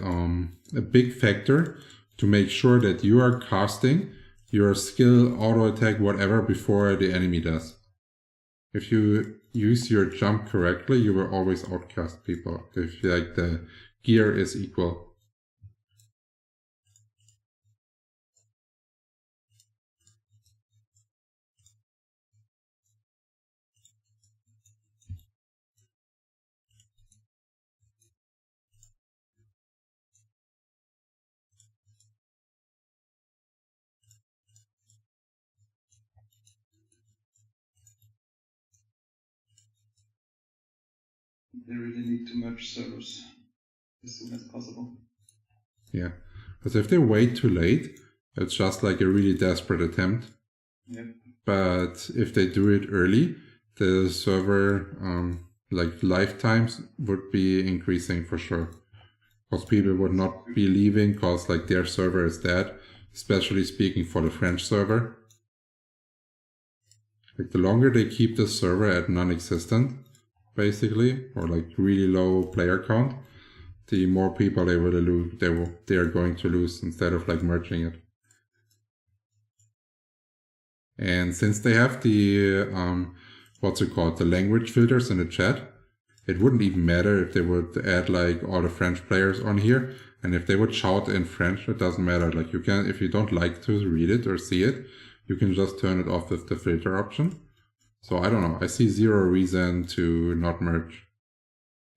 big factor to make sure that you are casting your skill, auto attack, whatever, before the enemy does. If you use your jump correctly, you will always outcast people if like the gear is equal. They really need to merge servers as soon as possible. Yeah, because if they wait too late, it's just like a really desperate attempt. Yep. But if they do it early, the server like lifetimes would be increasing for sure. Because people would not be leaving because like their server is dead, especially speaking for the French server. Like the longer they keep the server at non-existent, basically, or like really low player count, the more people they will lose. They are going to lose instead of like merging it. And since they have the what's it called, the language filters in the chat, it wouldn't even matter if they would add like all the French players on here, and if they would shout in French, it doesn't matter. Like you can, if you don't like to read it or see it, you can just turn it off with the filter option. So I don't know, I see zero reason to not merge.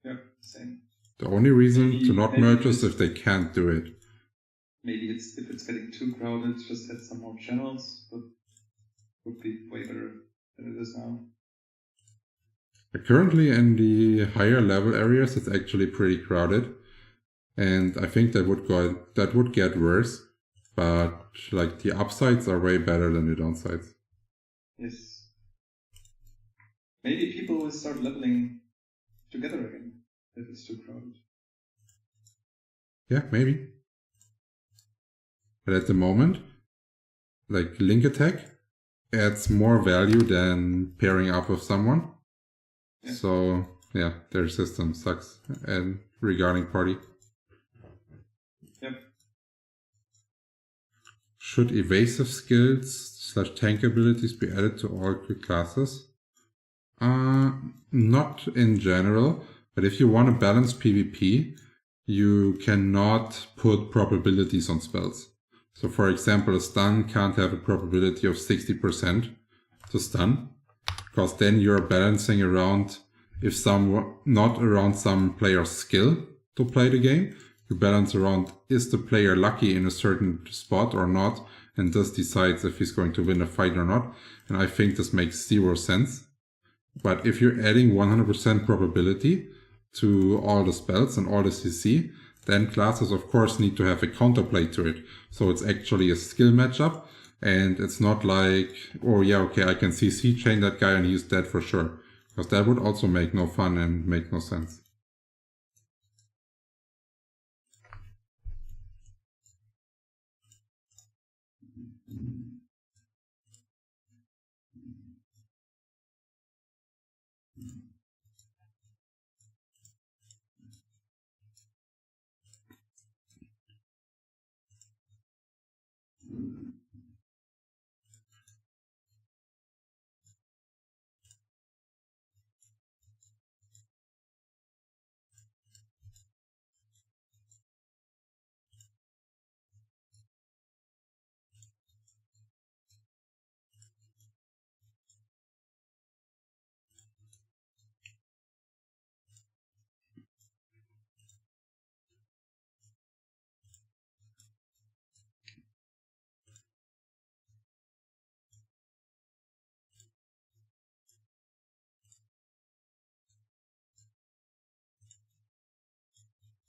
Yep, same. The only reason to not merge is if they can't do it. Maybe if it's getting too crowded, just add some more channels, but would be way better than it is now. Currently in the higher level areas, it's actually pretty crowded, and I think that would get worse. But like the upsides are way better than the downsides. Yes. Maybe people will start leveling together again if it's too crowded. Yeah, maybe. But at the moment, like link attack adds more value than pairing up with someone. Yeah. So yeah, their system sucks. And regarding party. Yep. Should evasive skills / tank abilities be added to all quick classes? Not in general, but if you want to balance PvP, you cannot put probabilities on spells. So for example, a stun can't have a probability of 60% to stun, because then you're balancing around not around some player's skill to play the game. You balance around, is the player lucky in a certain spot or not, and thus decides if he's going to win a fight or not. And I think this makes zero sense. But if you're adding 100% probability to all the spells and all the CC, then classes of course need to have a counterplay to it. So it's actually a skill matchup, and it's not like, oh yeah, okay, I can CC chain that guy and he's dead for sure. Because that would also make no fun and make no sense.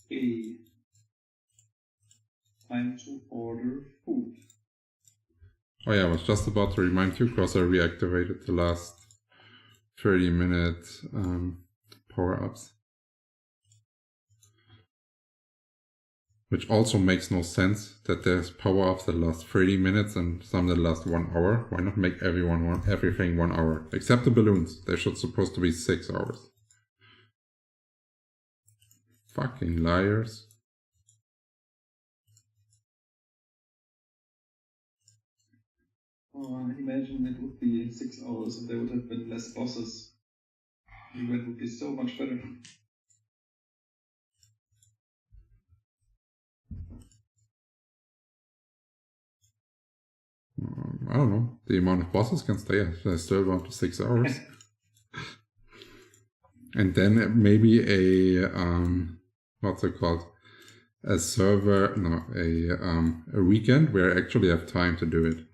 Okay. Time to order food. Oh yeah, I was just about to remind you because I reactivated the last 30-minute power-ups. Which also makes no sense that there's power-ups that last 30 minutes and some that last 1 hour. Why not make everything 1 hour? Except the balloons. They should supposed to be 6 hours. Fucking liars. Oh, imagine it would be 6 hours and there would have been less bosses. The event would be so much better. I don't know. The amount of bosses can stay still want to 6 hours. And then maybe a what's it called? A weekend where I actually have time to do it.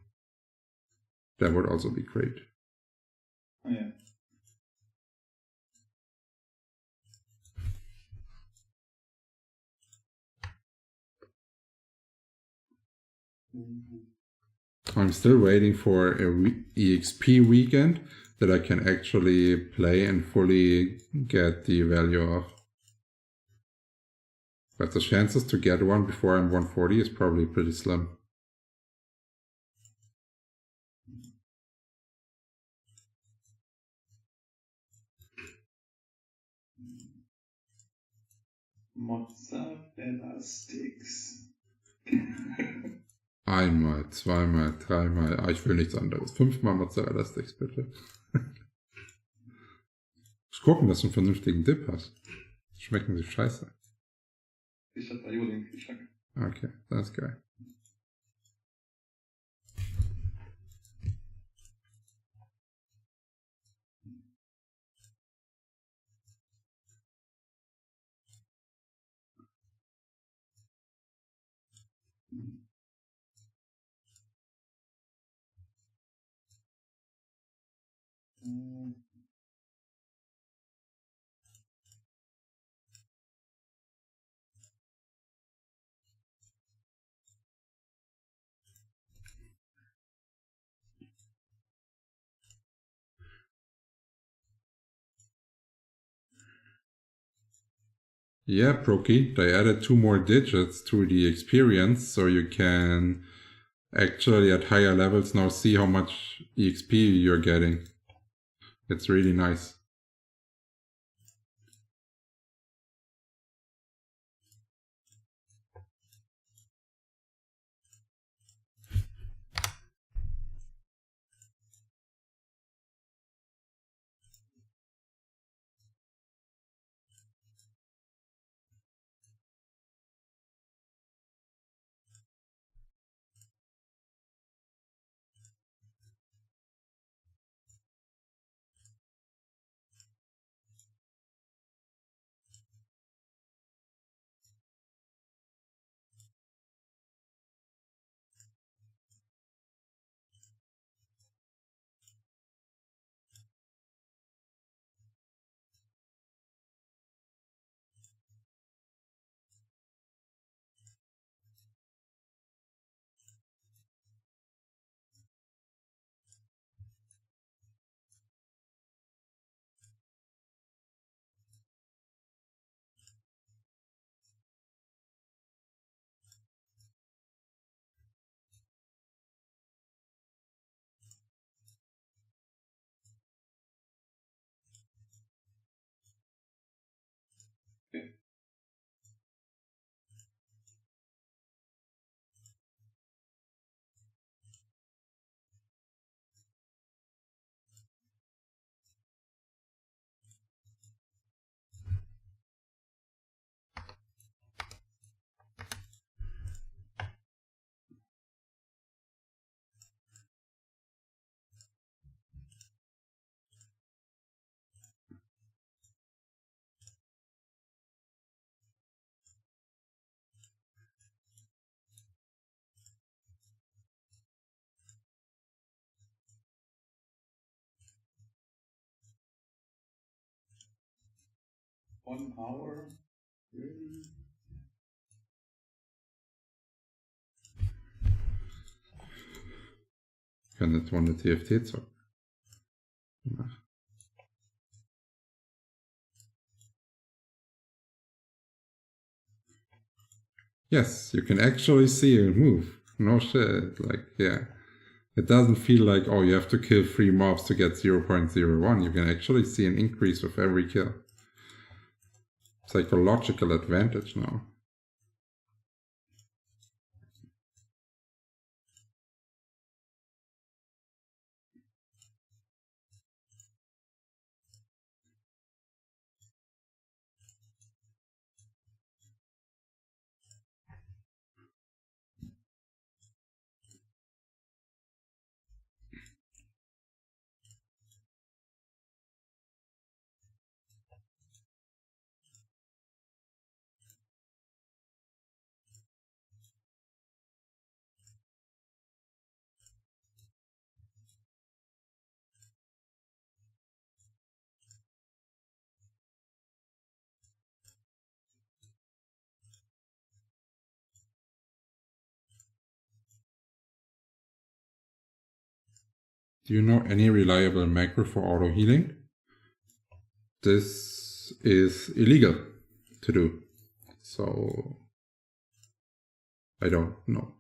That would also be great. Oh yeah. I'm still waiting for a EXP weekend that I can actually play and fully get the value of. But the chances to get one before I'm 140 is probably pretty slim. Mozzarella sticks. Einmal, zweimal, dreimal. Ich will nichts anderes. 5-mal Mozzarella Sticks, bitte. Ich gucken, dass du einen vernünftigen Dip hast. Schmecken sie scheiße. Ich hab da den Kühlschrank. Okay, that's geil. Yeah, Proki, they added 2 more digits to the experience, so you can actually at higher levels now see how much EXP you're getting. It's really nice. One hour? Really? Kan det vara TFT så? Yes, you can actually see a move. No shit, like, yeah. It doesn't feel like, oh, you have to kill 3 mobs to get 0.01. You can actually see an increase with every kill. Psychological advantage now. Do you know any reliable macro for auto healing? This is illegal to do, so I don't know.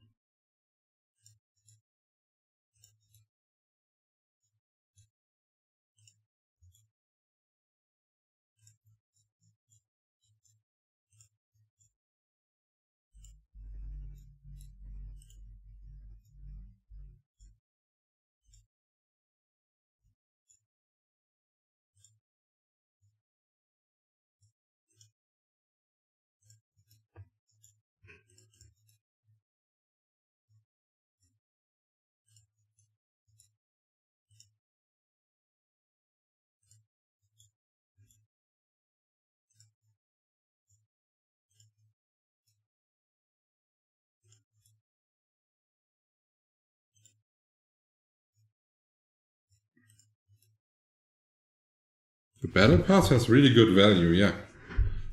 The battle pass has really good value, yeah.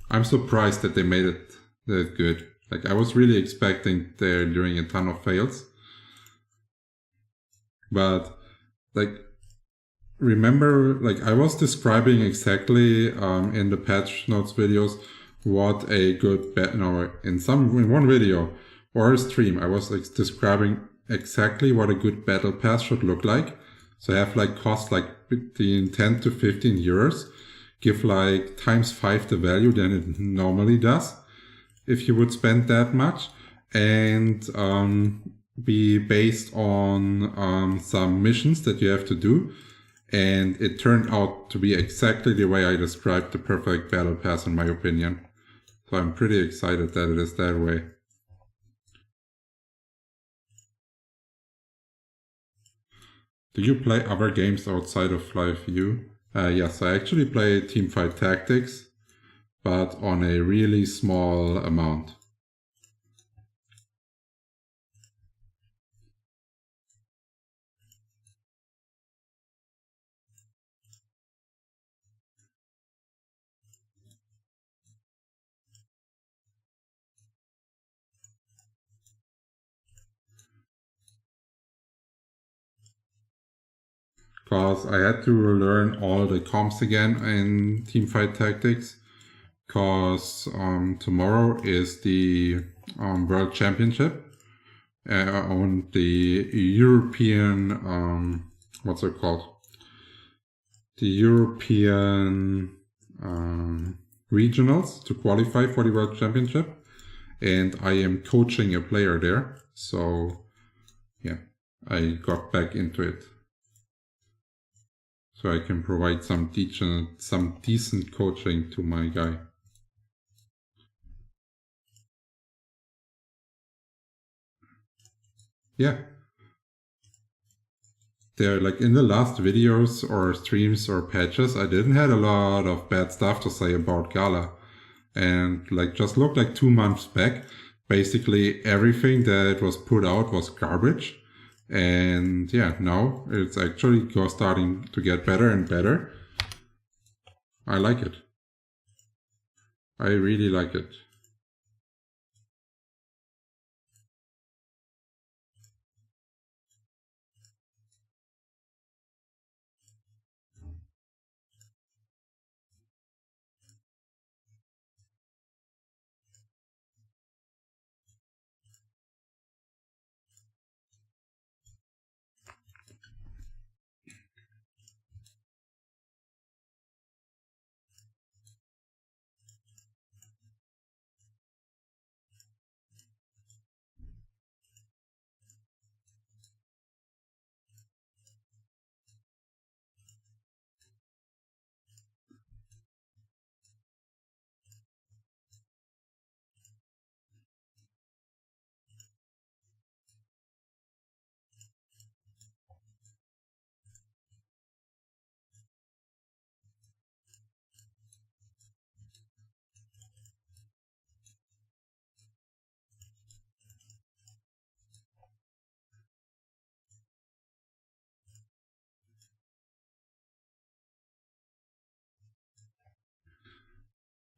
I'm surprised that they made it that good. Like, I was really expecting they're doing a ton of fails. But, like, remember, like, I was describing exactly in the patch notes videos what a good bet. No, in one video or a stream, I was like describing exactly what a good battle pass should look like. So have like cost like between 10 to 15 euros, give like times 5 the value than it normally does if you would spend that much, and be based on some missions that you have to do. And it turned out to be exactly the way I described the perfect battle pass in my opinion. So I'm pretty excited that it is that way. Do you play other games outside of Flyff? Yes, I actually play Teamfight Tactics, but on a really small amount. Because I had to learn all the comps again in Teamfight Tactics, because tomorrow is the World Championship on the European, what's it called? The European regionals to qualify for the World Championship, and I am coaching a player there, so yeah, I got back into it. So I can provide some decent coaching to my guy. Yeah. There, like in the last videos or streams or patches, I didn't have a lot of bad stuff to say about Gala. And like just look like 2 months back, basically everything that was put out was garbage. And yeah, now it's actually starting to get better and better. I like it. I really like it.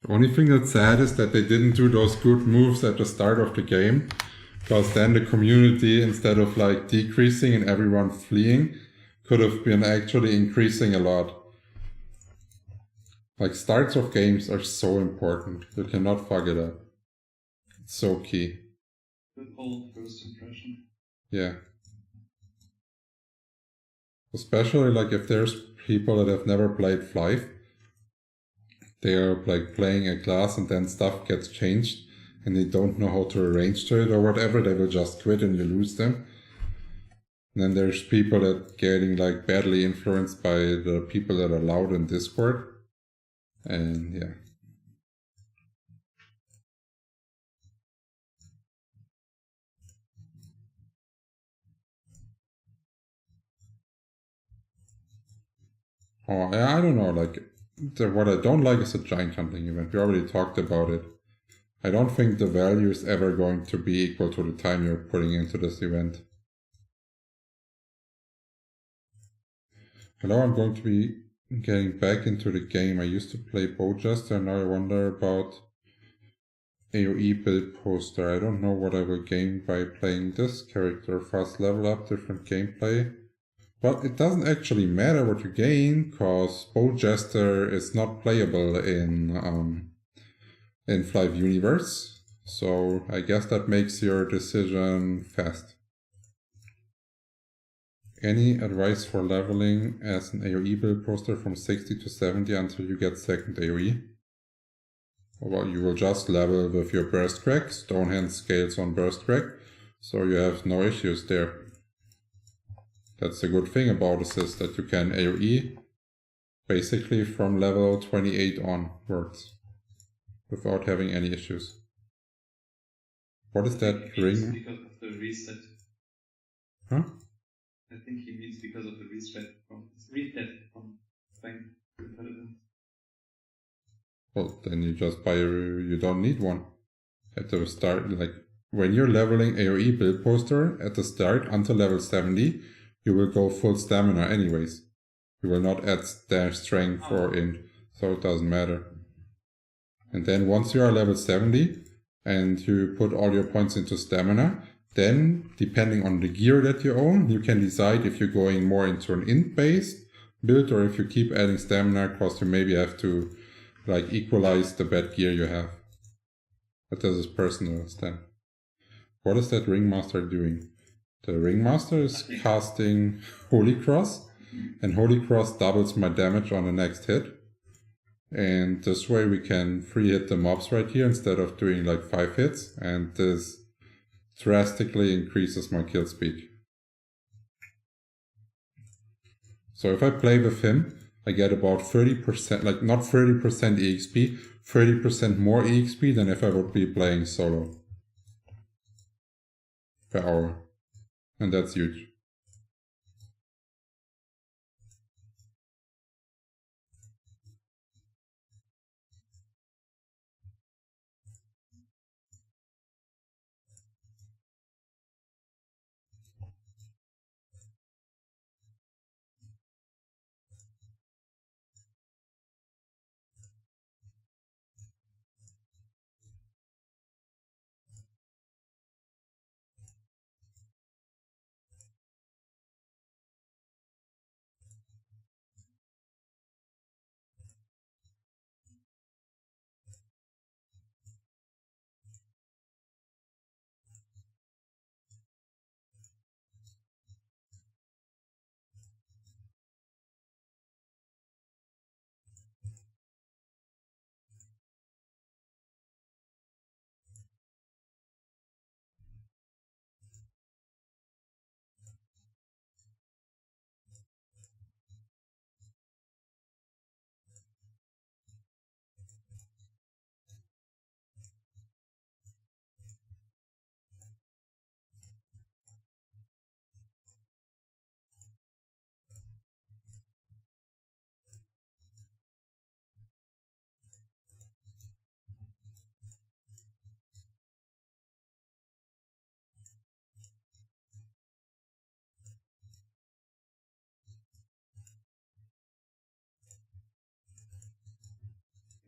The only thing that's sad is that they didn't do those good moves at the start of the game, because then the community, instead of like decreasing and everyone fleeing, could have been actually increasing a lot. Like starts of games are so important. You cannot fuck it up. It's so key. The whole first impression. Yeah. Especially like if there's people that have never played Flyff, they are like playing a class and then stuff gets changed and they don't know how to arrange to it or whatever, they will just quit and you lose them. And then there's people that getting like badly influenced by the people that are loud in Discord. And yeah. Oh, I don't know, like, what I don't like is a giant hunting event. We already talked about it. I don't think the value is ever going to be equal to the time you're putting into this event. Hello, I'm going to be getting back into the game. I used to play Bowjester, and now I wonder about AoE build poster. I don't know what I will gain by playing this character. Fast level up, different gameplay. But it doesn't actually matter what you gain, because Bowjester is not playable in in Flyff universe. So I guess that makes your decision fast. Any advice for leveling as an AoE build poster from 60 to 70 until you get second AoE? Well, you will just level with your burst crack. Stonehand scales on burst crack, so you have no issues there. That's the good thing about this, is that you can AoE basically from level 28 onwards without having any issues. What is that ring? Because of the reset. Huh? I think he means because of the reset from strength to intelligence. Well, then you just buy you don't need one. At the start, like when you're leveling AoE build poster at the start until level 70, you will go full stamina anyways. You will not add strength or int, so it doesn't matter. And then once you are level 70 and you put all your points into stamina, then depending on the gear that you own, you can decide if you're going more into an int based build or if you keep adding stamina, because you maybe have to like equalize the bad gear you have. But this is personal then. What is that Ringmaster doing? The Ringmaster is casting Holy Cross, and Holy Cross doubles my damage on the next hit. And this way we can free hit the mobs right here instead of doing like 5 hits, and this drastically increases my kill speed. So if I play with him, I get about 30%, like not 30% EXP, 30% more EXP than if I would be playing solo per hour. And that's huge.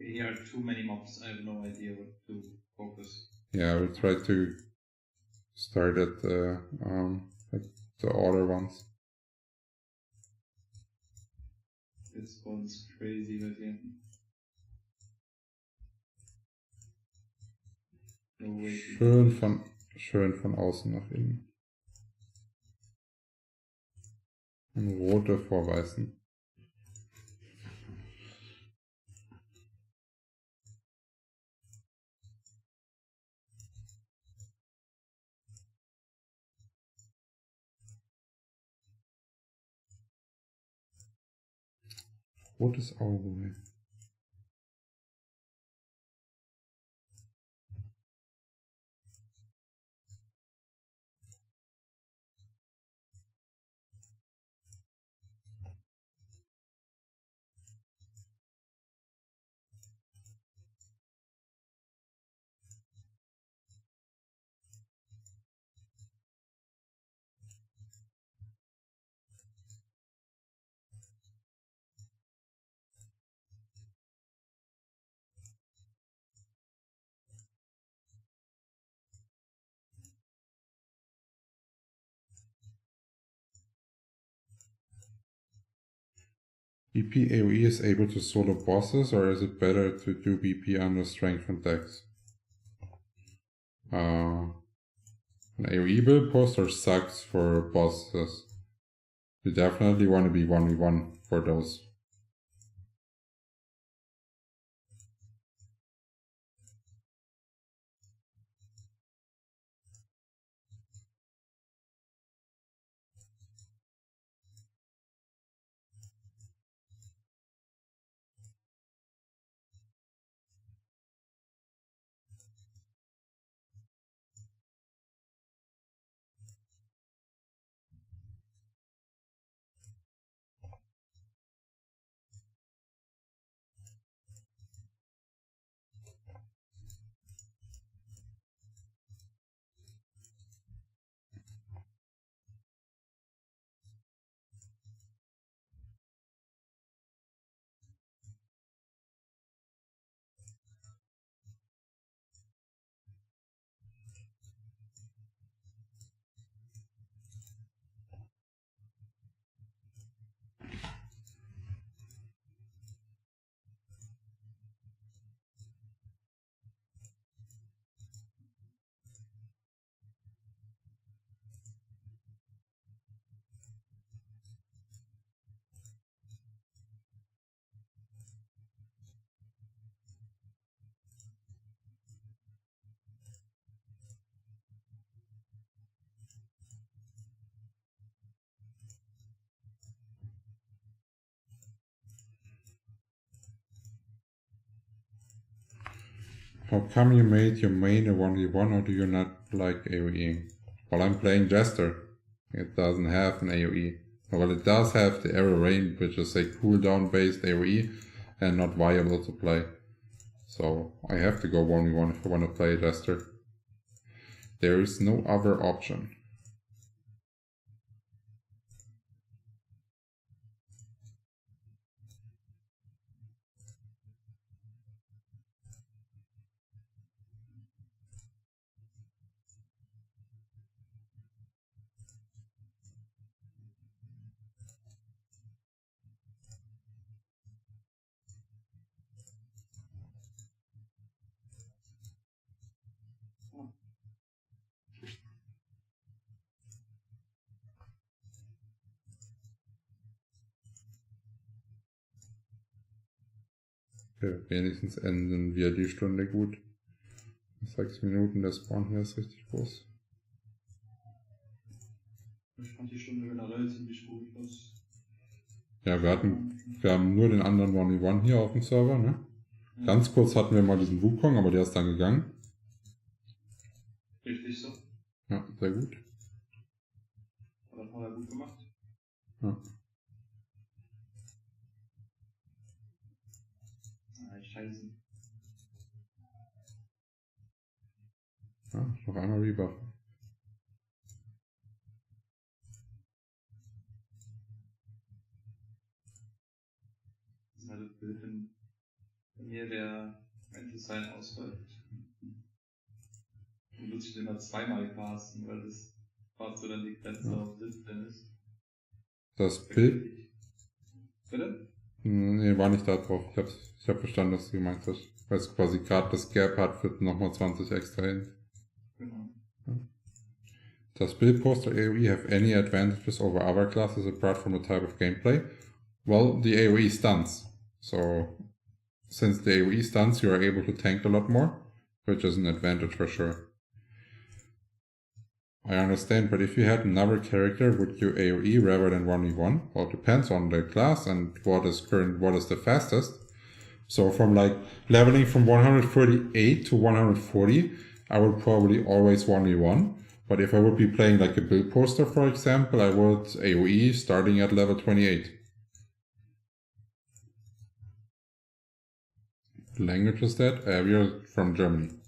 Here are too many mobs, I have no idea what to focus. Yeah, I will try to start at the order ones. This one's crazy with him. No way. Schön von außen nach innen. Und rote vor weißen. Rotes Auge. BP AoE is able to solo bosses, or is it better to do BP under strength and dex? An AoE build poster sucks for bosses. You definitely want to be 1v1 for those. How come you made your main a 1v1, or do you not like AoEing? Well, I'm playing Jester. It doesn't have an AoE. Well, it does have the arrow rain, which is a cooldown based AoE and not viable to play. So I have to go 1v1 if I want to play Jester. There is no other option. Okay, wenigstens enden wir die Stunde gut. 6 Minuten, der Spawn hier ist richtig groß. Ich fand die Stunde generell ziemlich gut. Ja, wir haben nur den anderen 1v1 hier auf dem Server, ne? Ja. Ganz kurz hatten wir mal diesen Wukong, aber der ist dann gegangen. Richtig so. Ja, sehr gut. Das hat er gut gemacht. Ja. Scheiße. Ja, noch einmal Rebuff. Das ist halt das Bild, wenn mir der Mental-Sign ausfällt. Dann muss ich den immer zweimal casten, weil das fahrt so dann die Grenze auf 17 ist. Das Bild? Bitte? Nee, war nicht da drauf. Ich hab verstanden, was du gemeint hast. Weil es quasi gerade das Gap hat für nochmal 20 extra hin. Genau. Ja. Does build poster AoE have any advantages over other classes apart from the type of gameplay? Well, the AoE stuns. So, since the AoE stuns, you are able to tank a lot more, which is an advantage for sure. I understand, but if you had another character, would you AoE rather than 1v1? Well, it depends on the class and what is the fastest. So from like leveling from 138 to 140, I would probably always 1v1. But if I would be playing like a build poster, for example, I would AoE starting at level 28. What language is that? We are from Germany.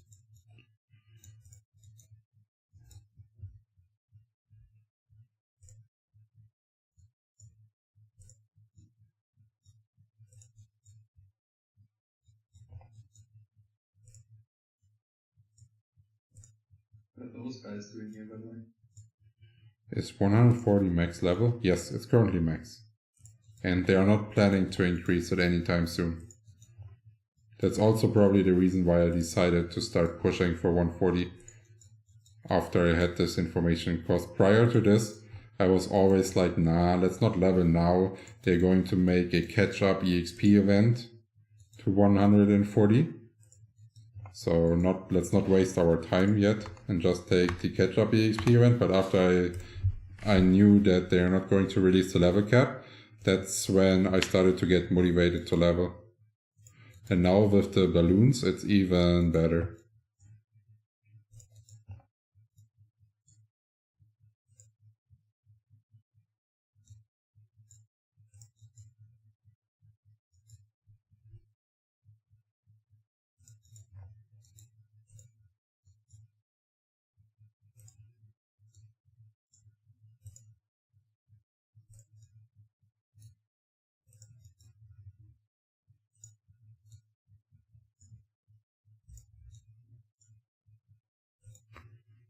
What are those guys doing here, by the way? Is 140 max level? Yes, it's currently max. And they are not planning to increase it anytime soon. That's also probably the reason why I decided to start pushing for 140 after I had this information, because prior to this, I was always like, nah, let's not level now. They're going to make a catch-up EXP event to 140. So let's not waste our time yet and just take the catch-up EXP event. But after I knew that they're not going to release the level cap, that's when I started to get motivated to level. And now with the balloons, it's even better.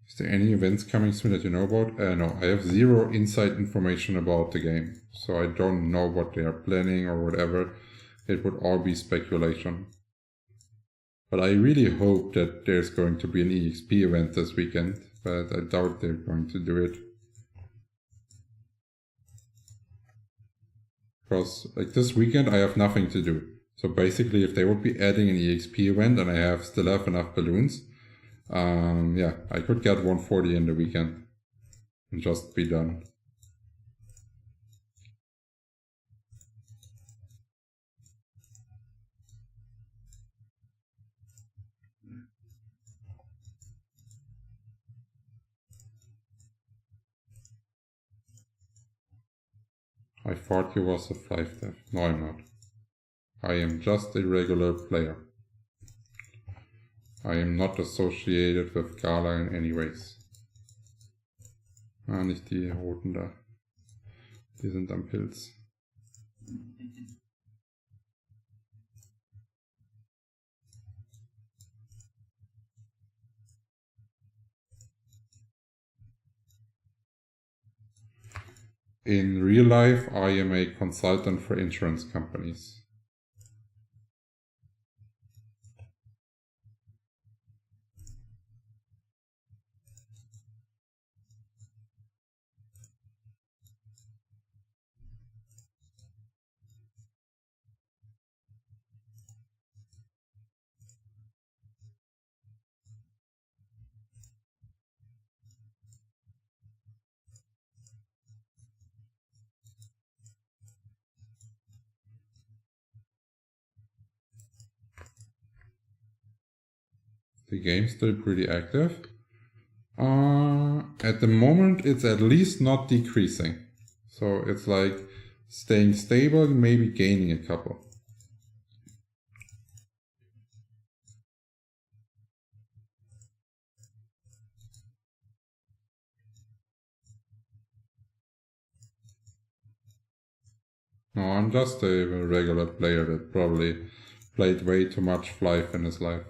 Is there any events coming soon that you know about? No, I have zero inside information about the game. So I don't know what they are planning or whatever. It would all be speculation. But I really hope that there's going to be an EXP event this weekend. But I doubt they're going to do it. Because like this weekend I have nothing to do. So basically if they would be adding an EXP event and I still have enough balloons, yeah, I could get 140 in the weekend and just be done. I thought you was a Flyff dev. No, I'm not. I am just a regular player. I am not associated with Gala in any ways. Ah, nicht die roten da. Die sind am Pilz. In real life, I am a consultant for insurance companies. The game's still pretty active. At the moment, it's at least not decreasing. So it's like staying stable, maybe gaining a couple. No, I'm just a regular player that probably played way too much Flyff in his life.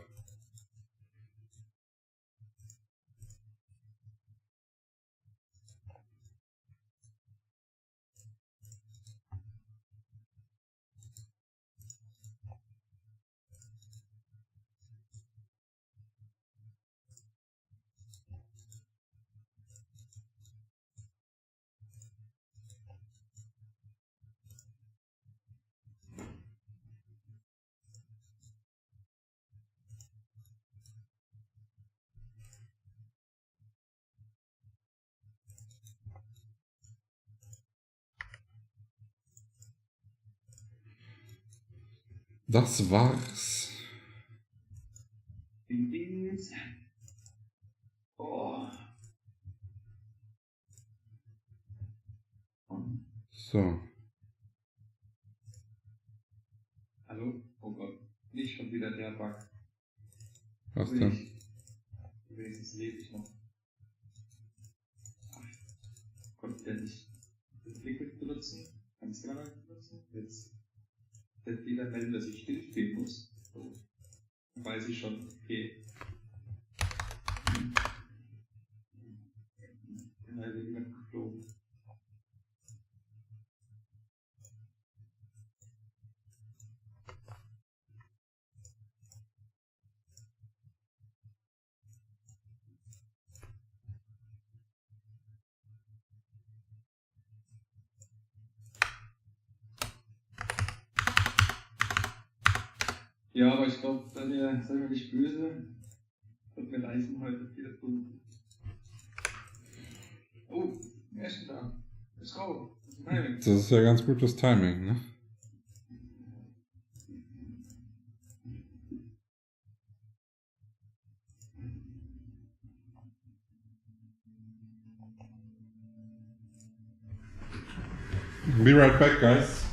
Das war's. Oh. So. Hallo? Oh Gott. Nicht schon wieder der Bug. Was denn? Wenigstens lebe ich noch. Ach, konnte der nicht das Liquid benutzen? Kannst du gar nicht benutzen? Jetzt wird wieder melden, dass ich stillstehen muss. So. Dann weiß ich schon, okay. Dann hat jemand geflogen. Ja, aber ich glaube, sei mir nicht böse. Wird mir leisten heute viel tun. Oh, er ist schon da. Let's go. Das ist ja ganz gutes Timing, ne? Be right back, guys.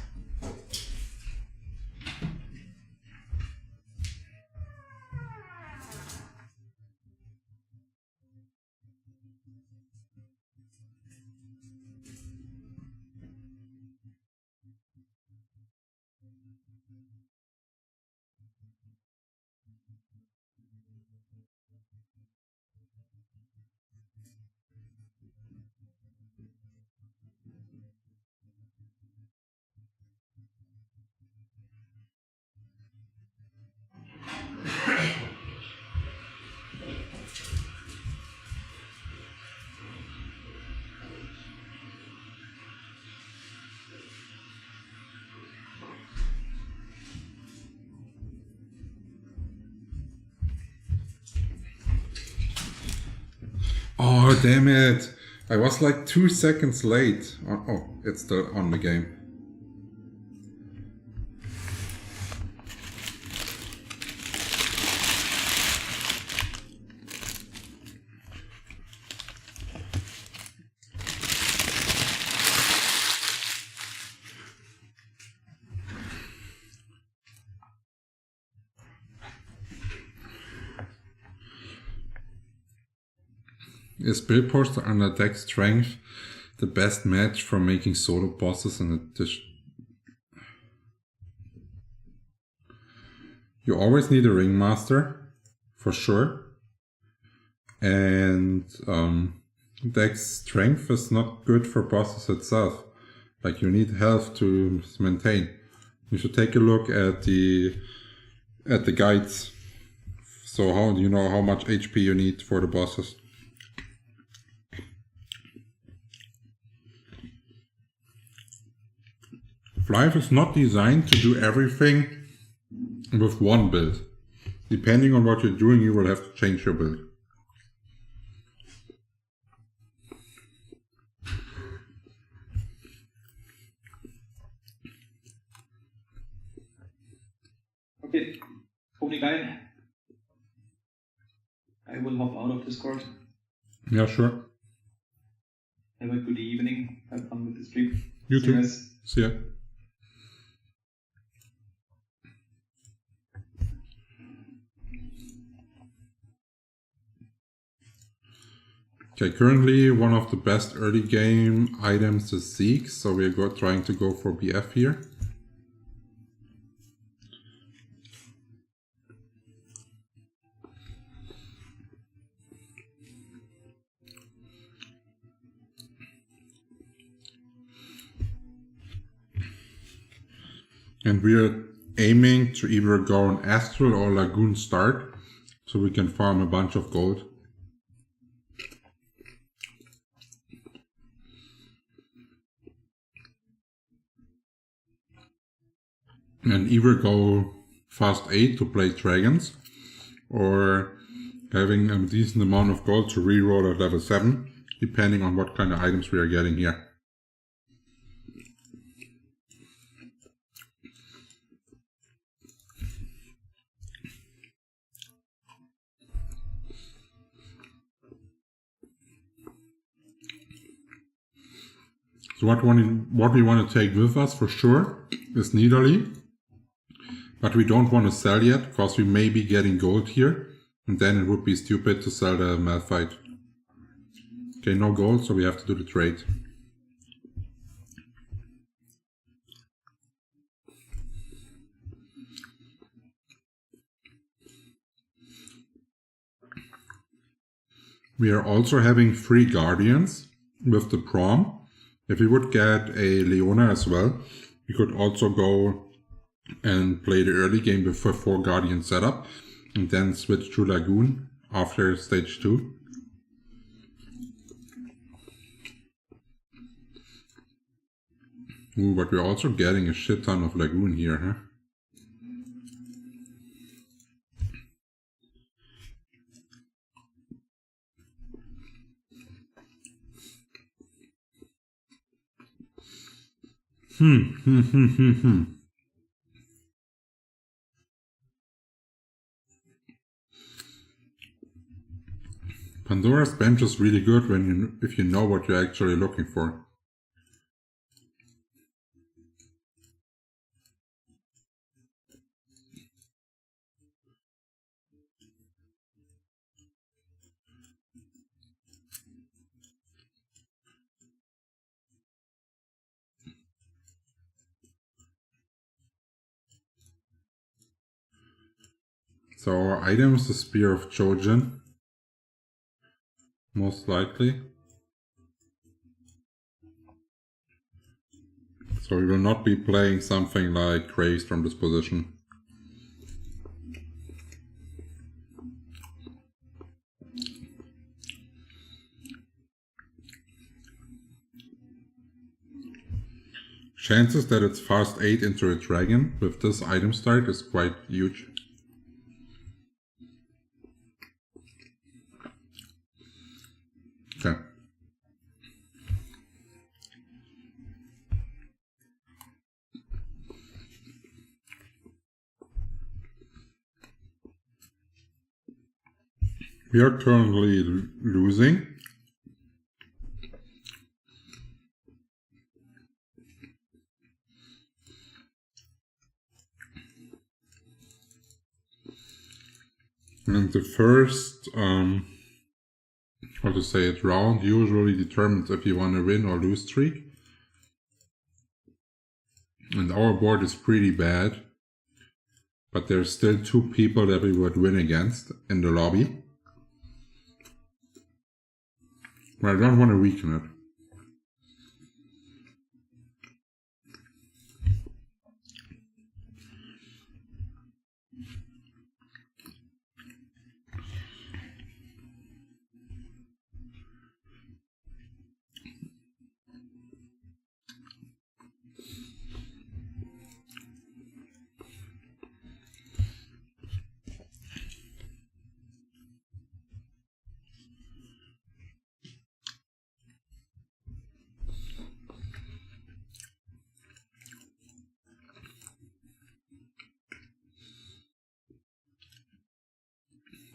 Oh, damn it. I was like 2 seconds late. Oh, it's still on the game. Is build poster under deck strength the best match for making solo bosses in addition? You always need a ringmaster, for sure. And deck strength is not good for bosses itself. Like, you need health to maintain. You should take a look at the guides. So how do you know how much HP you need for the bosses? Flyff is not designed to do everything with one build. Depending on what you're doing, you will have to change your build. Okay, Tony guy. I will hop out of Discord. Yeah, sure. Have a good evening. Have fun with the stream. You too. Guys. See ya. Okay, currently one of the best early game items is Zeke, so we're trying to go for BF here. And we're aiming to either go on Astral or Lagoon start, so we can farm a bunch of gold. And either go fast 8 to play dragons, or having a decent amount of gold to reroll at level 7, depending on what kind of items we are getting here. So what we want to take with us for sure is Nidalee. But we don't want to sell yet, because we may be getting gold here, and then it would be stupid to sell the Malphite. Okay, no gold, so we have to do the trade. We are also having 3 Guardians with the Prom. If we would get a Leona as well, we could also go and play the early game with a 4 Guardian setup, and then switch to Lagoon after stage 2. Ooh, but we're also getting a shit ton of Lagoon here, huh? Pandora's bench is really good if you know what you're actually looking for. So our item is the Spear of Chojin, most likely. So we will not be playing something like Crazed from this position. Chances that it's fast 8 into a dragon with this item start is quite huge. Okay. We are currently losing. And the first, how to say it, round usually determines if you want to win or lose streak. And our board is pretty bad. But there's still 2 people that we would win against in the lobby. But I don't want to weaken it.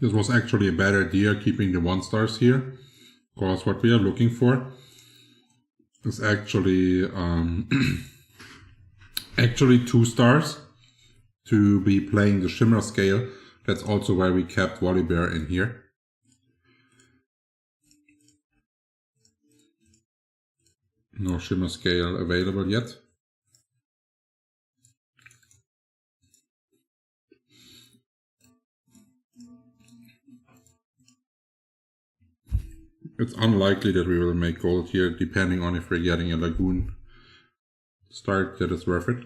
This was actually a bad idea, keeping the 1 stars here, because what we are looking for is actually actually 2 stars to be playing the Shimmer scale. That's also why we kept Volibear in here. No Shimmer scale available yet. It's unlikely that we will make gold here, depending on if we're getting a Lagoon start that is worth it.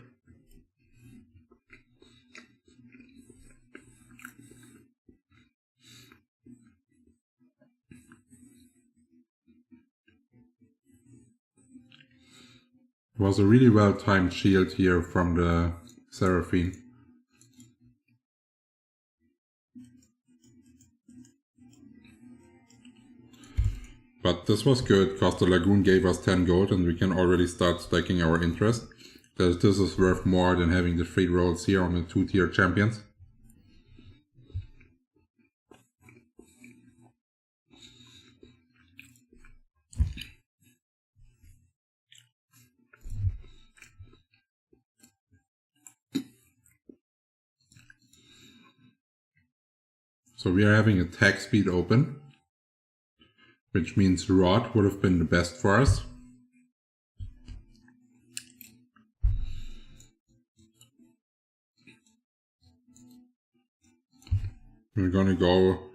It was a really well timed shield here from the Seraphine. But this was good, because the Lagoon gave us 10 gold and we can already start stacking our interest. This is worth more than having the 3 rolls here on the 2-tier champions. So we are having attack speed open, which means Rod would have been the best for us. We're gonna go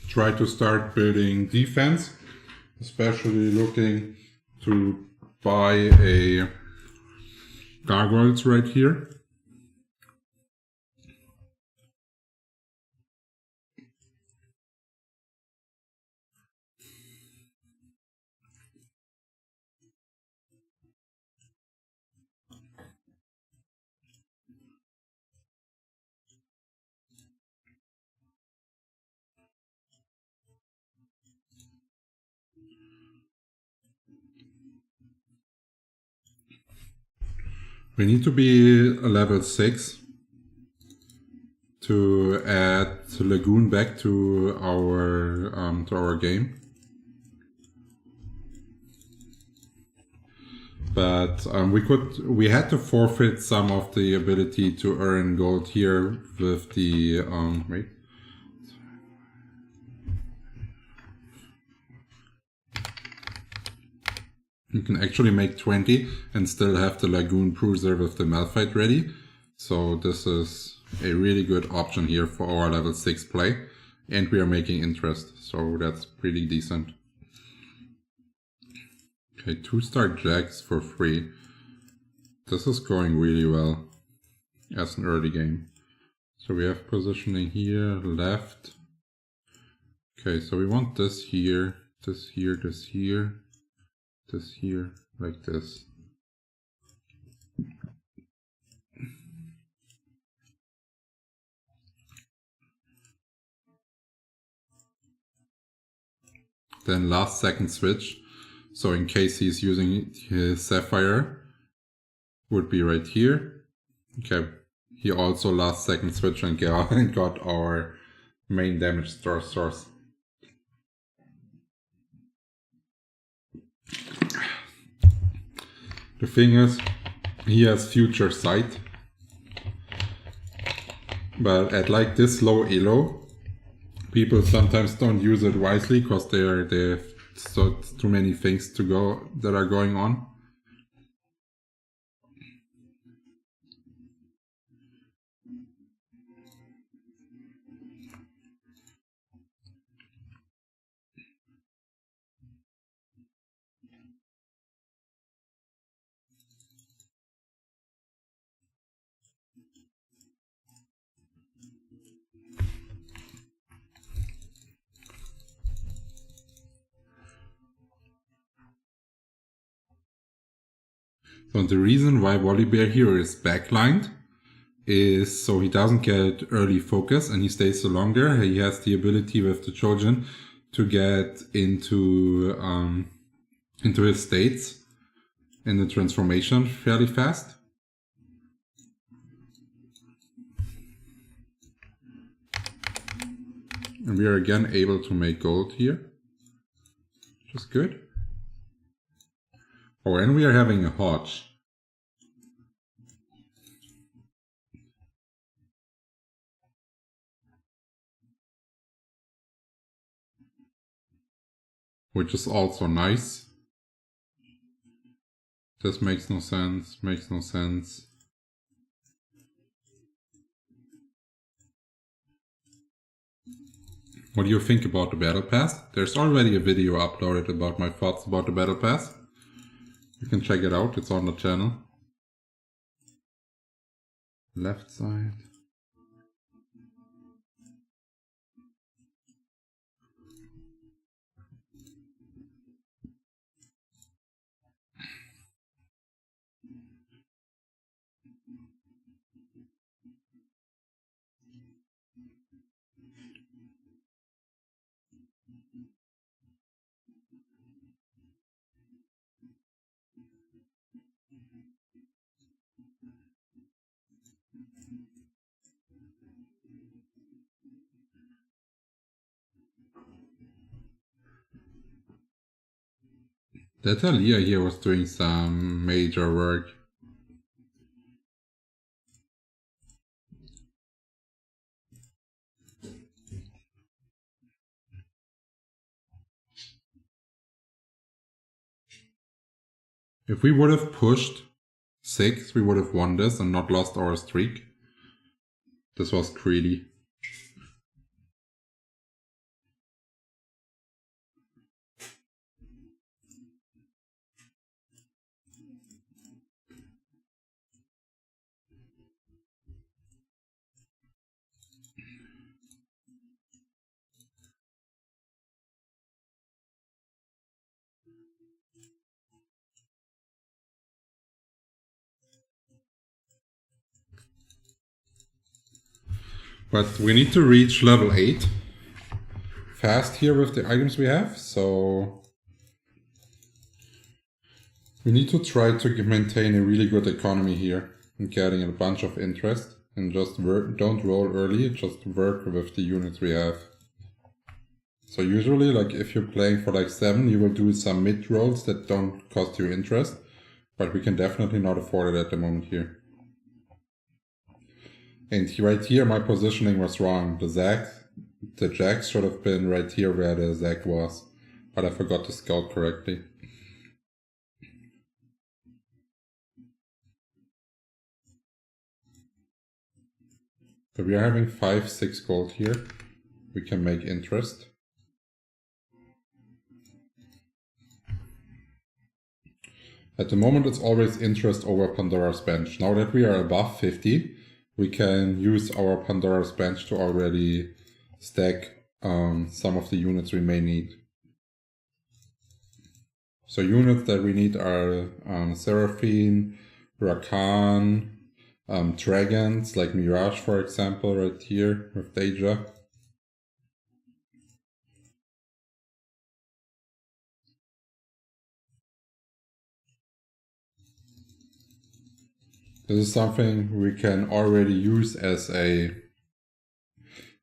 try to start building defense, especially looking to buy a gargoyles right here. We need to be a level 6 to add Lagoon back to our game. But we had to forfeit some of the ability to earn gold here with the wait. You can actually make 20 and still have the Lagoon Cruiser with the Malphite ready. So this is a really good option here for our level 6 play. And we are making interest, so that's pretty decent. Okay, 2-star Jacks for free. This is going really well as an early game. So we have positioning here, left. Okay, so we want this here, this here, this here. This here, like this. Then last second switch. So in case he's using his Sapphire, would be right here. Okay, he also last second switch and got our main damage source. The thing is, he has future sight, but at like this low elo, people sometimes don't use it wisely because they have so too many things that are going on. So the reason why Volibear here is backlined is so he doesn't get early focus and he stays so longer. He has the ability with the Trojan to get into his states in the transformation fairly fast. And we are again able to make gold here, which is good. Oh, and we are having a Hodge. Which is also nice. This makes no sense, makes no sense. What do you think about the Battle Pass? There's already a video uploaded about my thoughts about the Battle Pass. You can check it out, it's on the channel. Left side. That Aliyah here was doing some major work. If we would have pushed 6, we would have won this and not lost our streak. This was greedy. But we need to reach level 8 fast here with the items we have, so We need to try to maintain a really good economy here and getting a bunch of interest, and just don't roll early, just work with the units we have. So usually, like if you're playing for like 7, you will do some mid rolls that don't cost you interest, but we can definitely not afford it at the moment here. And right here, my positioning was wrong. The jacks should have been right here where the zag was, but I forgot to scout correctly. So we are having 5-6 gold here. We can make interest. At the moment, it's always interest over Pandora's Bench. Now that we are above 50, we can use our Pandora's Bench to already stack some of the units we may need. So units that we need are Seraphine, Rakan, dragons like Mirage, for example, right here with Deja. This is something we can already use as a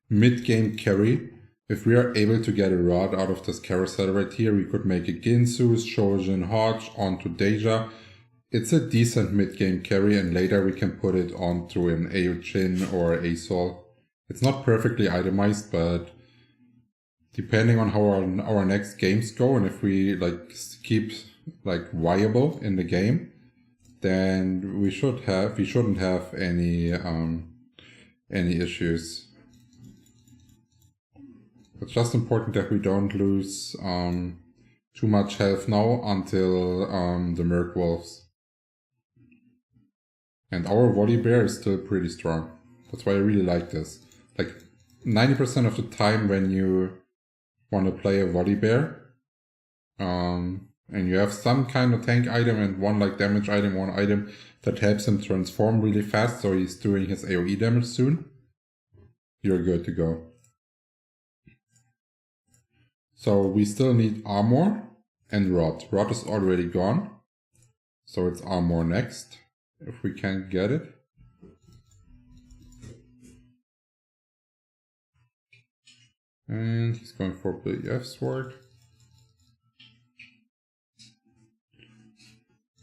mid-game carry. If we are able to get a rod out of this carousel right here, we could make a Ginsu, Shojin, Hodge onto Deja. It's a decent mid-game carry, and later we can put it onto an Aochin or Asol. It's not perfectly itemized, but depending on how our next games go, and if we like keep like viable in the game, then we shouldn't have any issues. It's just important that we don't lose too much health now until the Merc Wolves. And our Volibear is still pretty strong. That's why I really like this. Like 90% of the time when you want to play a Volibear, and you have some kind of tank item and one like damage item, one item that helps him transform really fast, so he's doing his AoE damage soon, you're good to go. So we still need armor and rod. Rod is already gone, so it's armor next, if we can get it. And he's going for BF sword.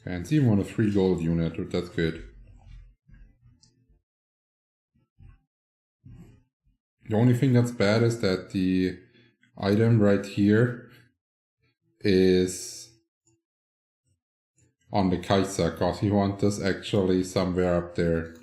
And it's even on a 3 gold unit, that's good. The only thing that's bad is that the item right here is on the Kaiser, because he wants this actually somewhere up there.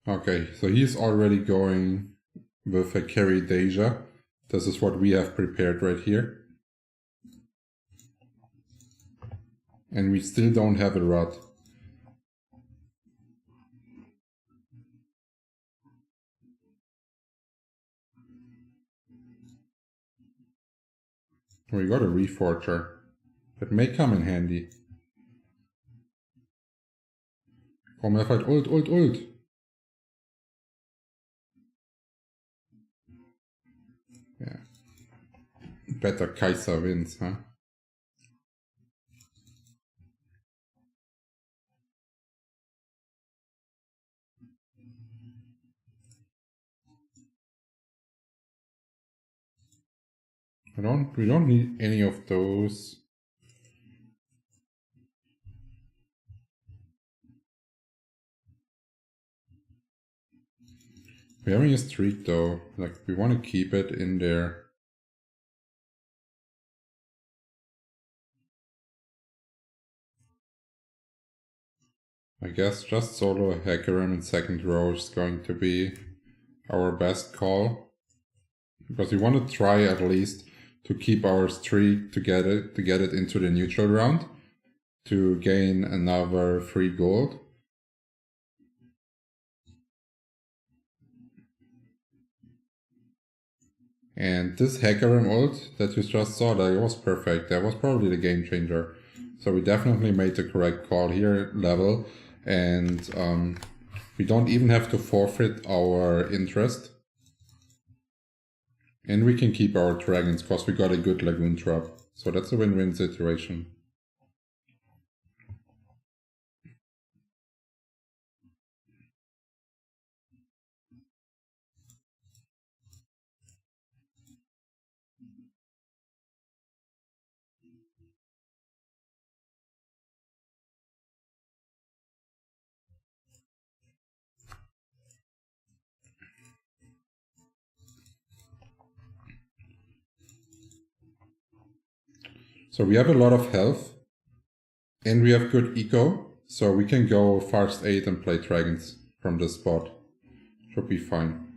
Okay, so he's already going with a carry Deja. This is what we have prepared right here. And we still don't have a rod. We got a Reforger. That may come in handy. Komm, er fight ult. Yeah. Better Kaiser wins, huh? We don't need any of those. We're having a streak though, like we want to keep it in there. I guess just solo Hecarim in second row is going to be our best call. Because we want to try at least to keep our streak to get it into the neutral round to gain another 3 gold. And this Hecarim ult that you just saw, that was perfect. That was probably the game changer. So we definitely made the correct call here, level. And we don't even have to forfeit our interest. And we can keep our dragons because we got a good Lagoon drop. So that's a win-win situation. So we have a lot of health. And we have good eco. So we can go fast 8 and play dragons from this spot. Should be fine.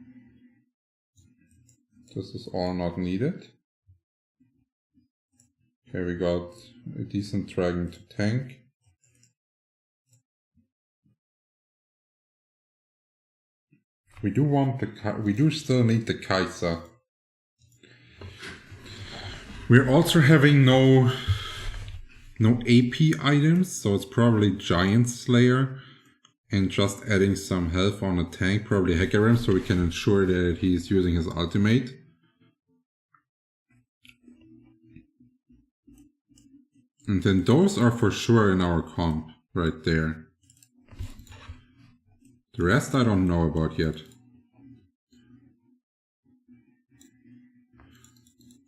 This is all not needed. Okay, we got a decent dragon to tank. We do still need the Kai'Sa. We're also having no AP items, so it's probably Giant Slayer and just adding some health on a tank, probably Hecarim, so we can ensure that he's using his ultimate. And then those are for sure in our comp, right there. The rest I don't know about yet.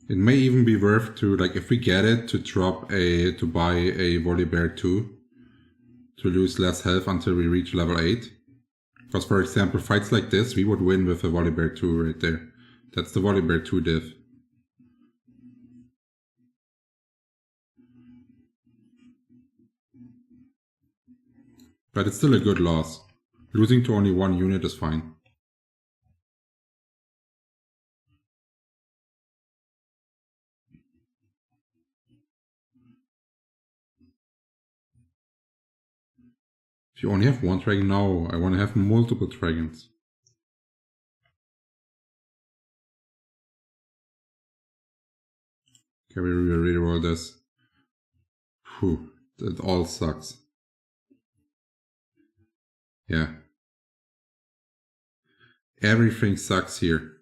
It may even be worth to, like, if we get it, to buy a Volibear 2. To lose less health until we reach level 8. Because for example, fights like this, we would win with a Volibear 2 right there. That's the Volibear 2 div. But it's still a good loss. Losing to only one unit is fine. If you only have one dragon, no, I want to have multiple dragons. Okay, we reroll this. Whew, that all sucks. Yeah. Everything sucks here.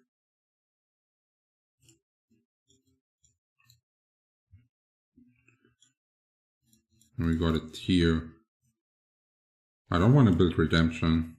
And we got a tier. I don't want to build Redemption.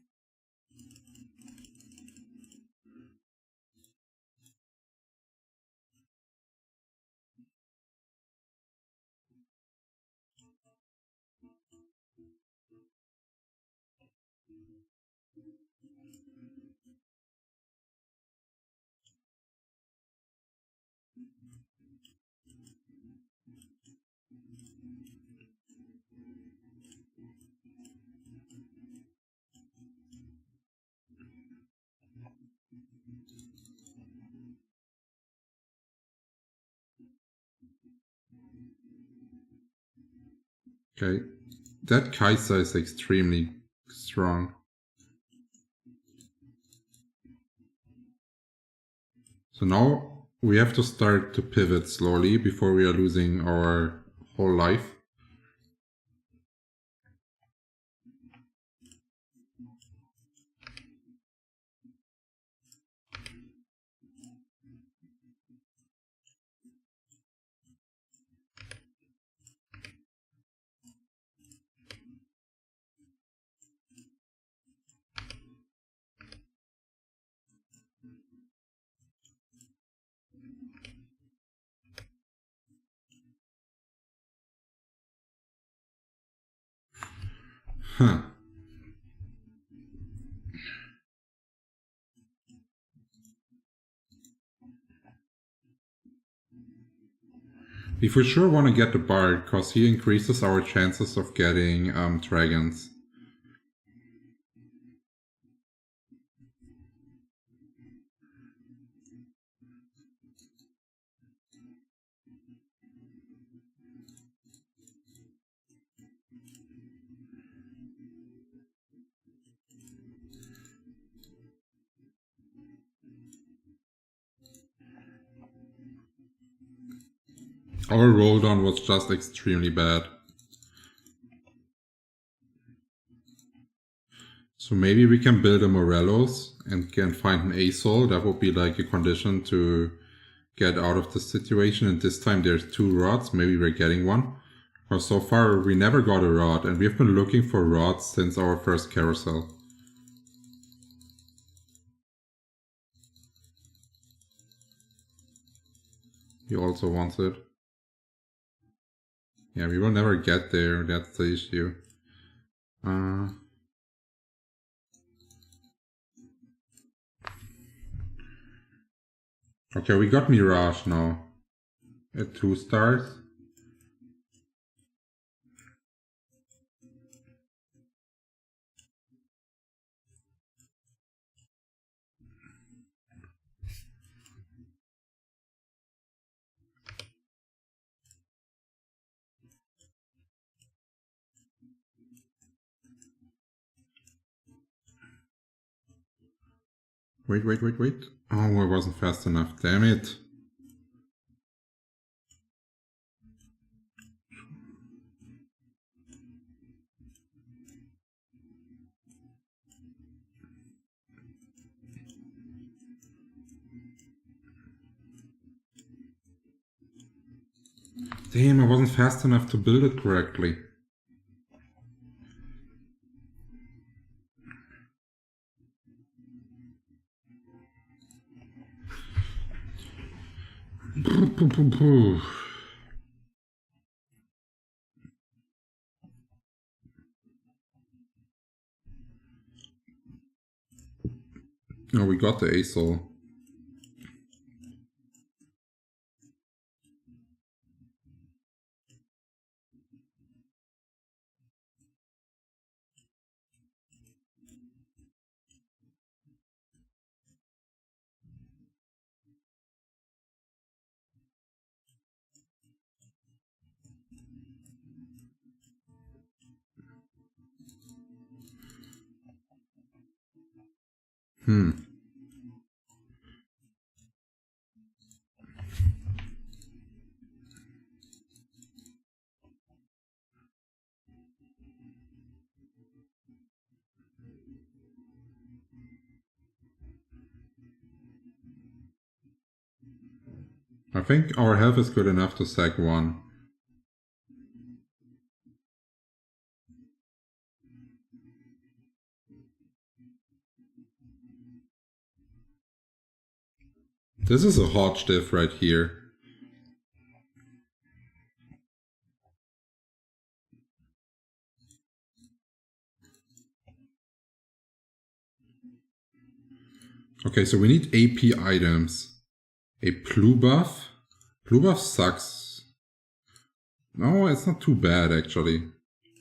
Okay, that Kai'Sa is extremely strong. So now we have to start to pivot slowly before we are losing our whole life. Huh. We for sure want to get the Bard, because he increases our chances of getting dragons. Our roll down was just extremely bad. So maybe we can build a Morelos and can find an A-Soul. That would be like a condition to get out of the situation. And this time there's 2 rods. Maybe we're getting one. Or so far we never got a rod, and we've been looking for rods since our first carousel. He also wants it. Yeah, we will never get there. That's the issue. Okay, we got Mirage now. At 2 stars. Wait. Oh, I wasn't fast enough. Damn it. Damn, I wasn't fast enough to build it correctly. Oh, we got the A-Soul. I think our health is good enough to sack 1. This is a hot diff right here. Okay, so we need AP items. A blue buff. Blue buff sucks. No, it's not too bad actually.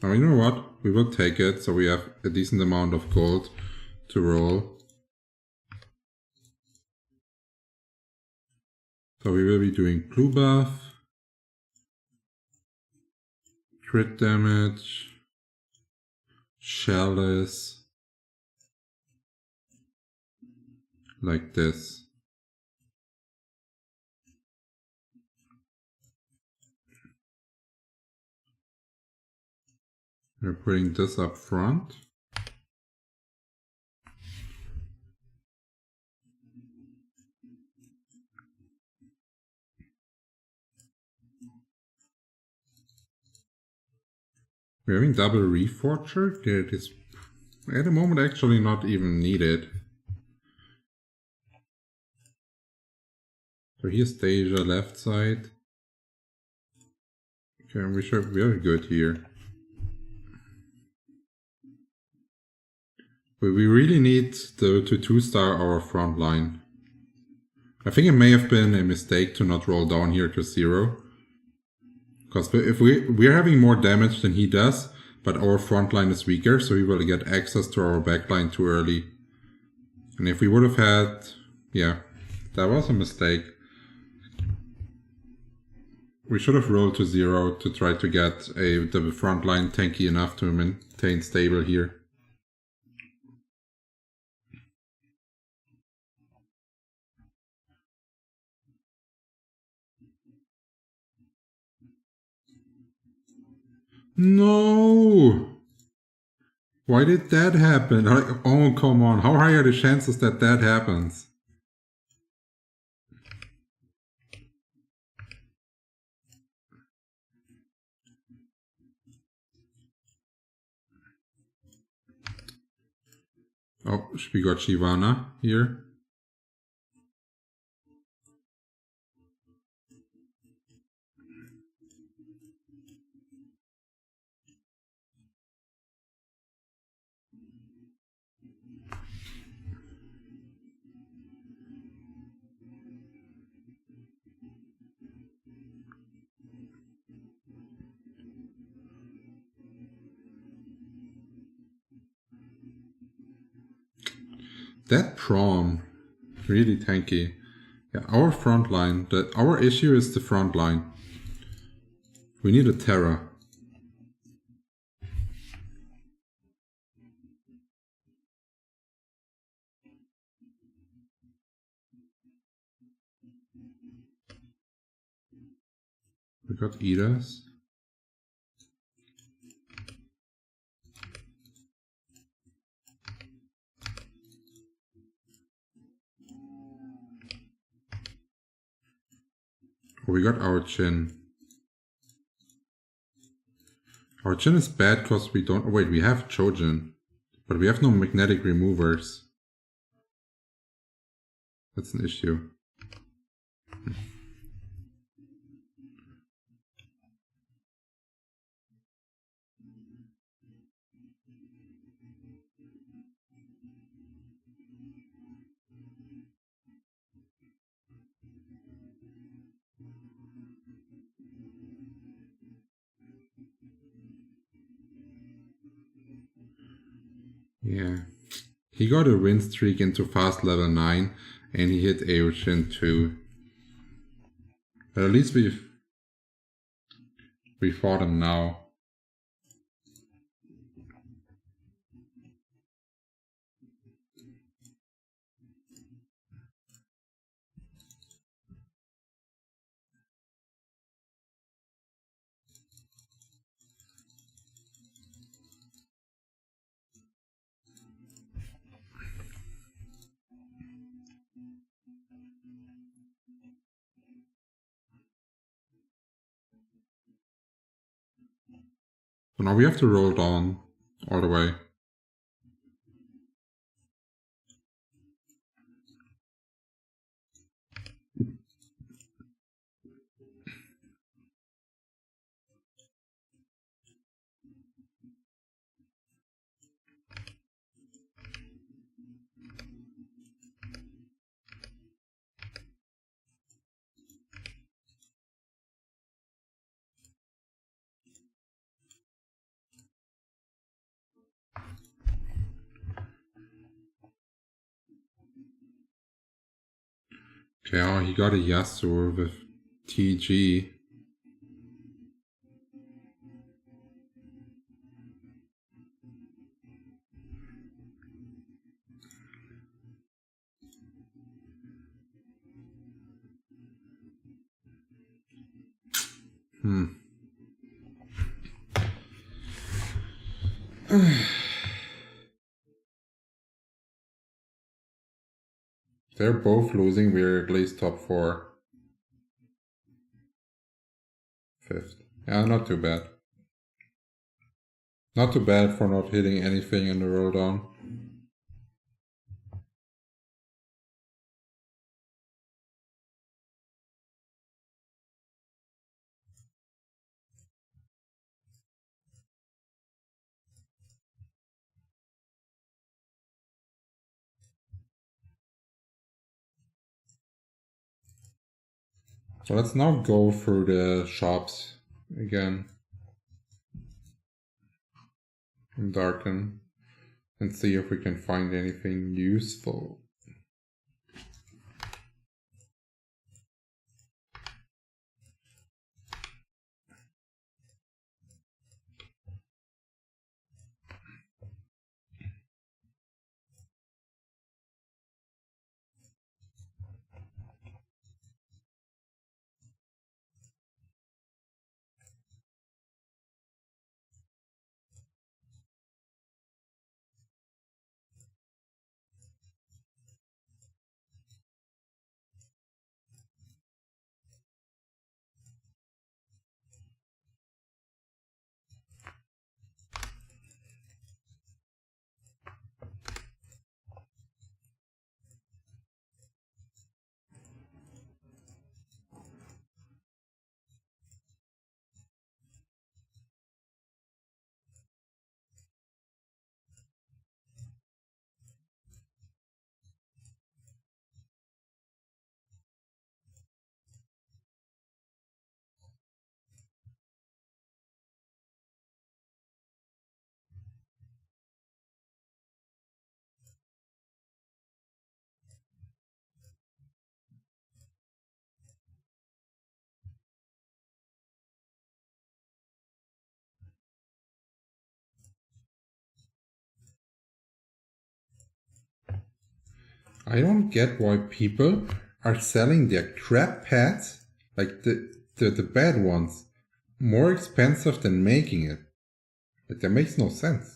Oh, you know what? We will take it, so we have a decent amount of gold to roll. So we will be doing blue buff, crit damage, chalice, like this. We're putting this up front. We're having double reforger. That is at the moment actually not even needed. So here's Deja left side. Okay, we should be very good here. But we really need to 2-star our front line. I think it may have been a mistake to not roll down here to 0. Because if we're having more damage than he does, but our front line is weaker, so we will get access to our back line too early. And if we would have had... yeah, that was a mistake. We should have rolled to 0 to try to get the front line tanky enough to maintain stable here. No! Why did that happen? Oh, come on. How high are the chances that that happens? Oh, we got Shivana here. That prawn, really tanky. Yeah, our front line, our issue is the front line. We need a Terra. We got Edas. We got our Chin. Our Chin is bad because we don't... Oh, wait, we have Chojin. But we have no magnetic removers. That's an issue. Yeah. He got a win streak into fast level 9 and he hit Aochin too. But at least we fought him now. So now we have to roll down all the way. Okay, oh, he got a Yasuo with TG. They're both losing, we're at least top 4. 5th. Yeah, not too bad. Not too bad for not hitting anything in the roll down. So let's now go through the shops again. And darken. And see if we can find anything useful. I don't get why people are selling their crap pads, like the bad ones, more expensive than making it. Like, that makes no sense.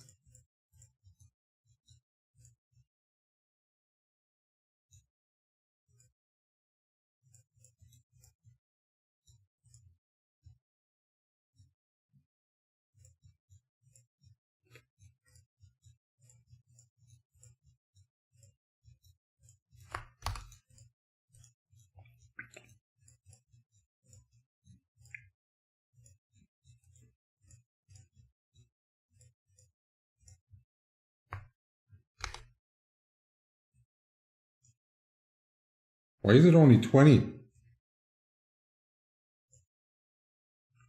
Why is it only 20?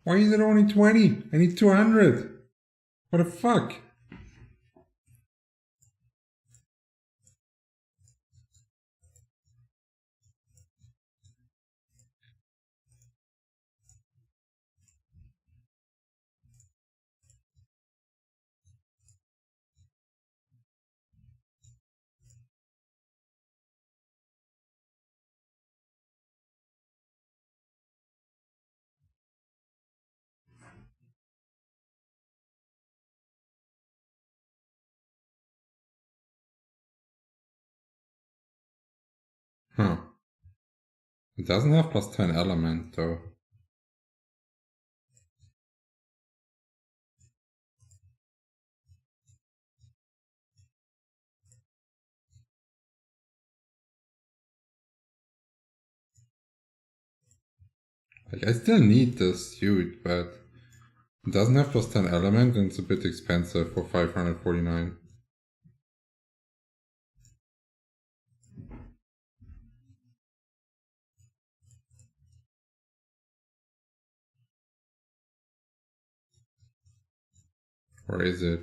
Why is it only 20? I need 200. What the fuck? Huh. It doesn't have plus 10 element though. Like, I still need this suit, but it doesn't have plus 10 element and it's a bit expensive for 549. Or is it?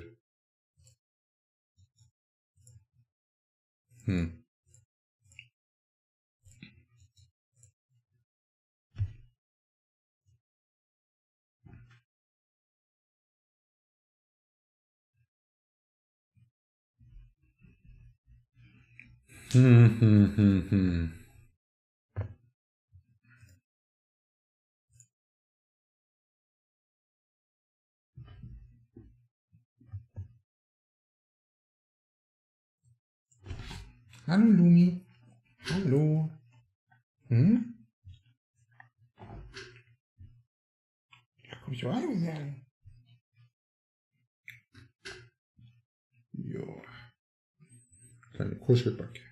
Hallo Lumi. Hallo. Hm? Ja, komm ich rein sagen. Jo. Kleine Kuschelbacke.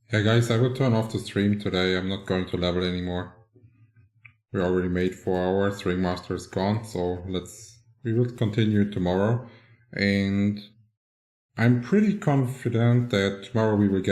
Yeah, guys, I will turn off the stream today. I'm not going to level anymore. We already made 4 hours. Ringmaster is gone, so we will continue tomorrow. And I'm pretty confident that tomorrow we will get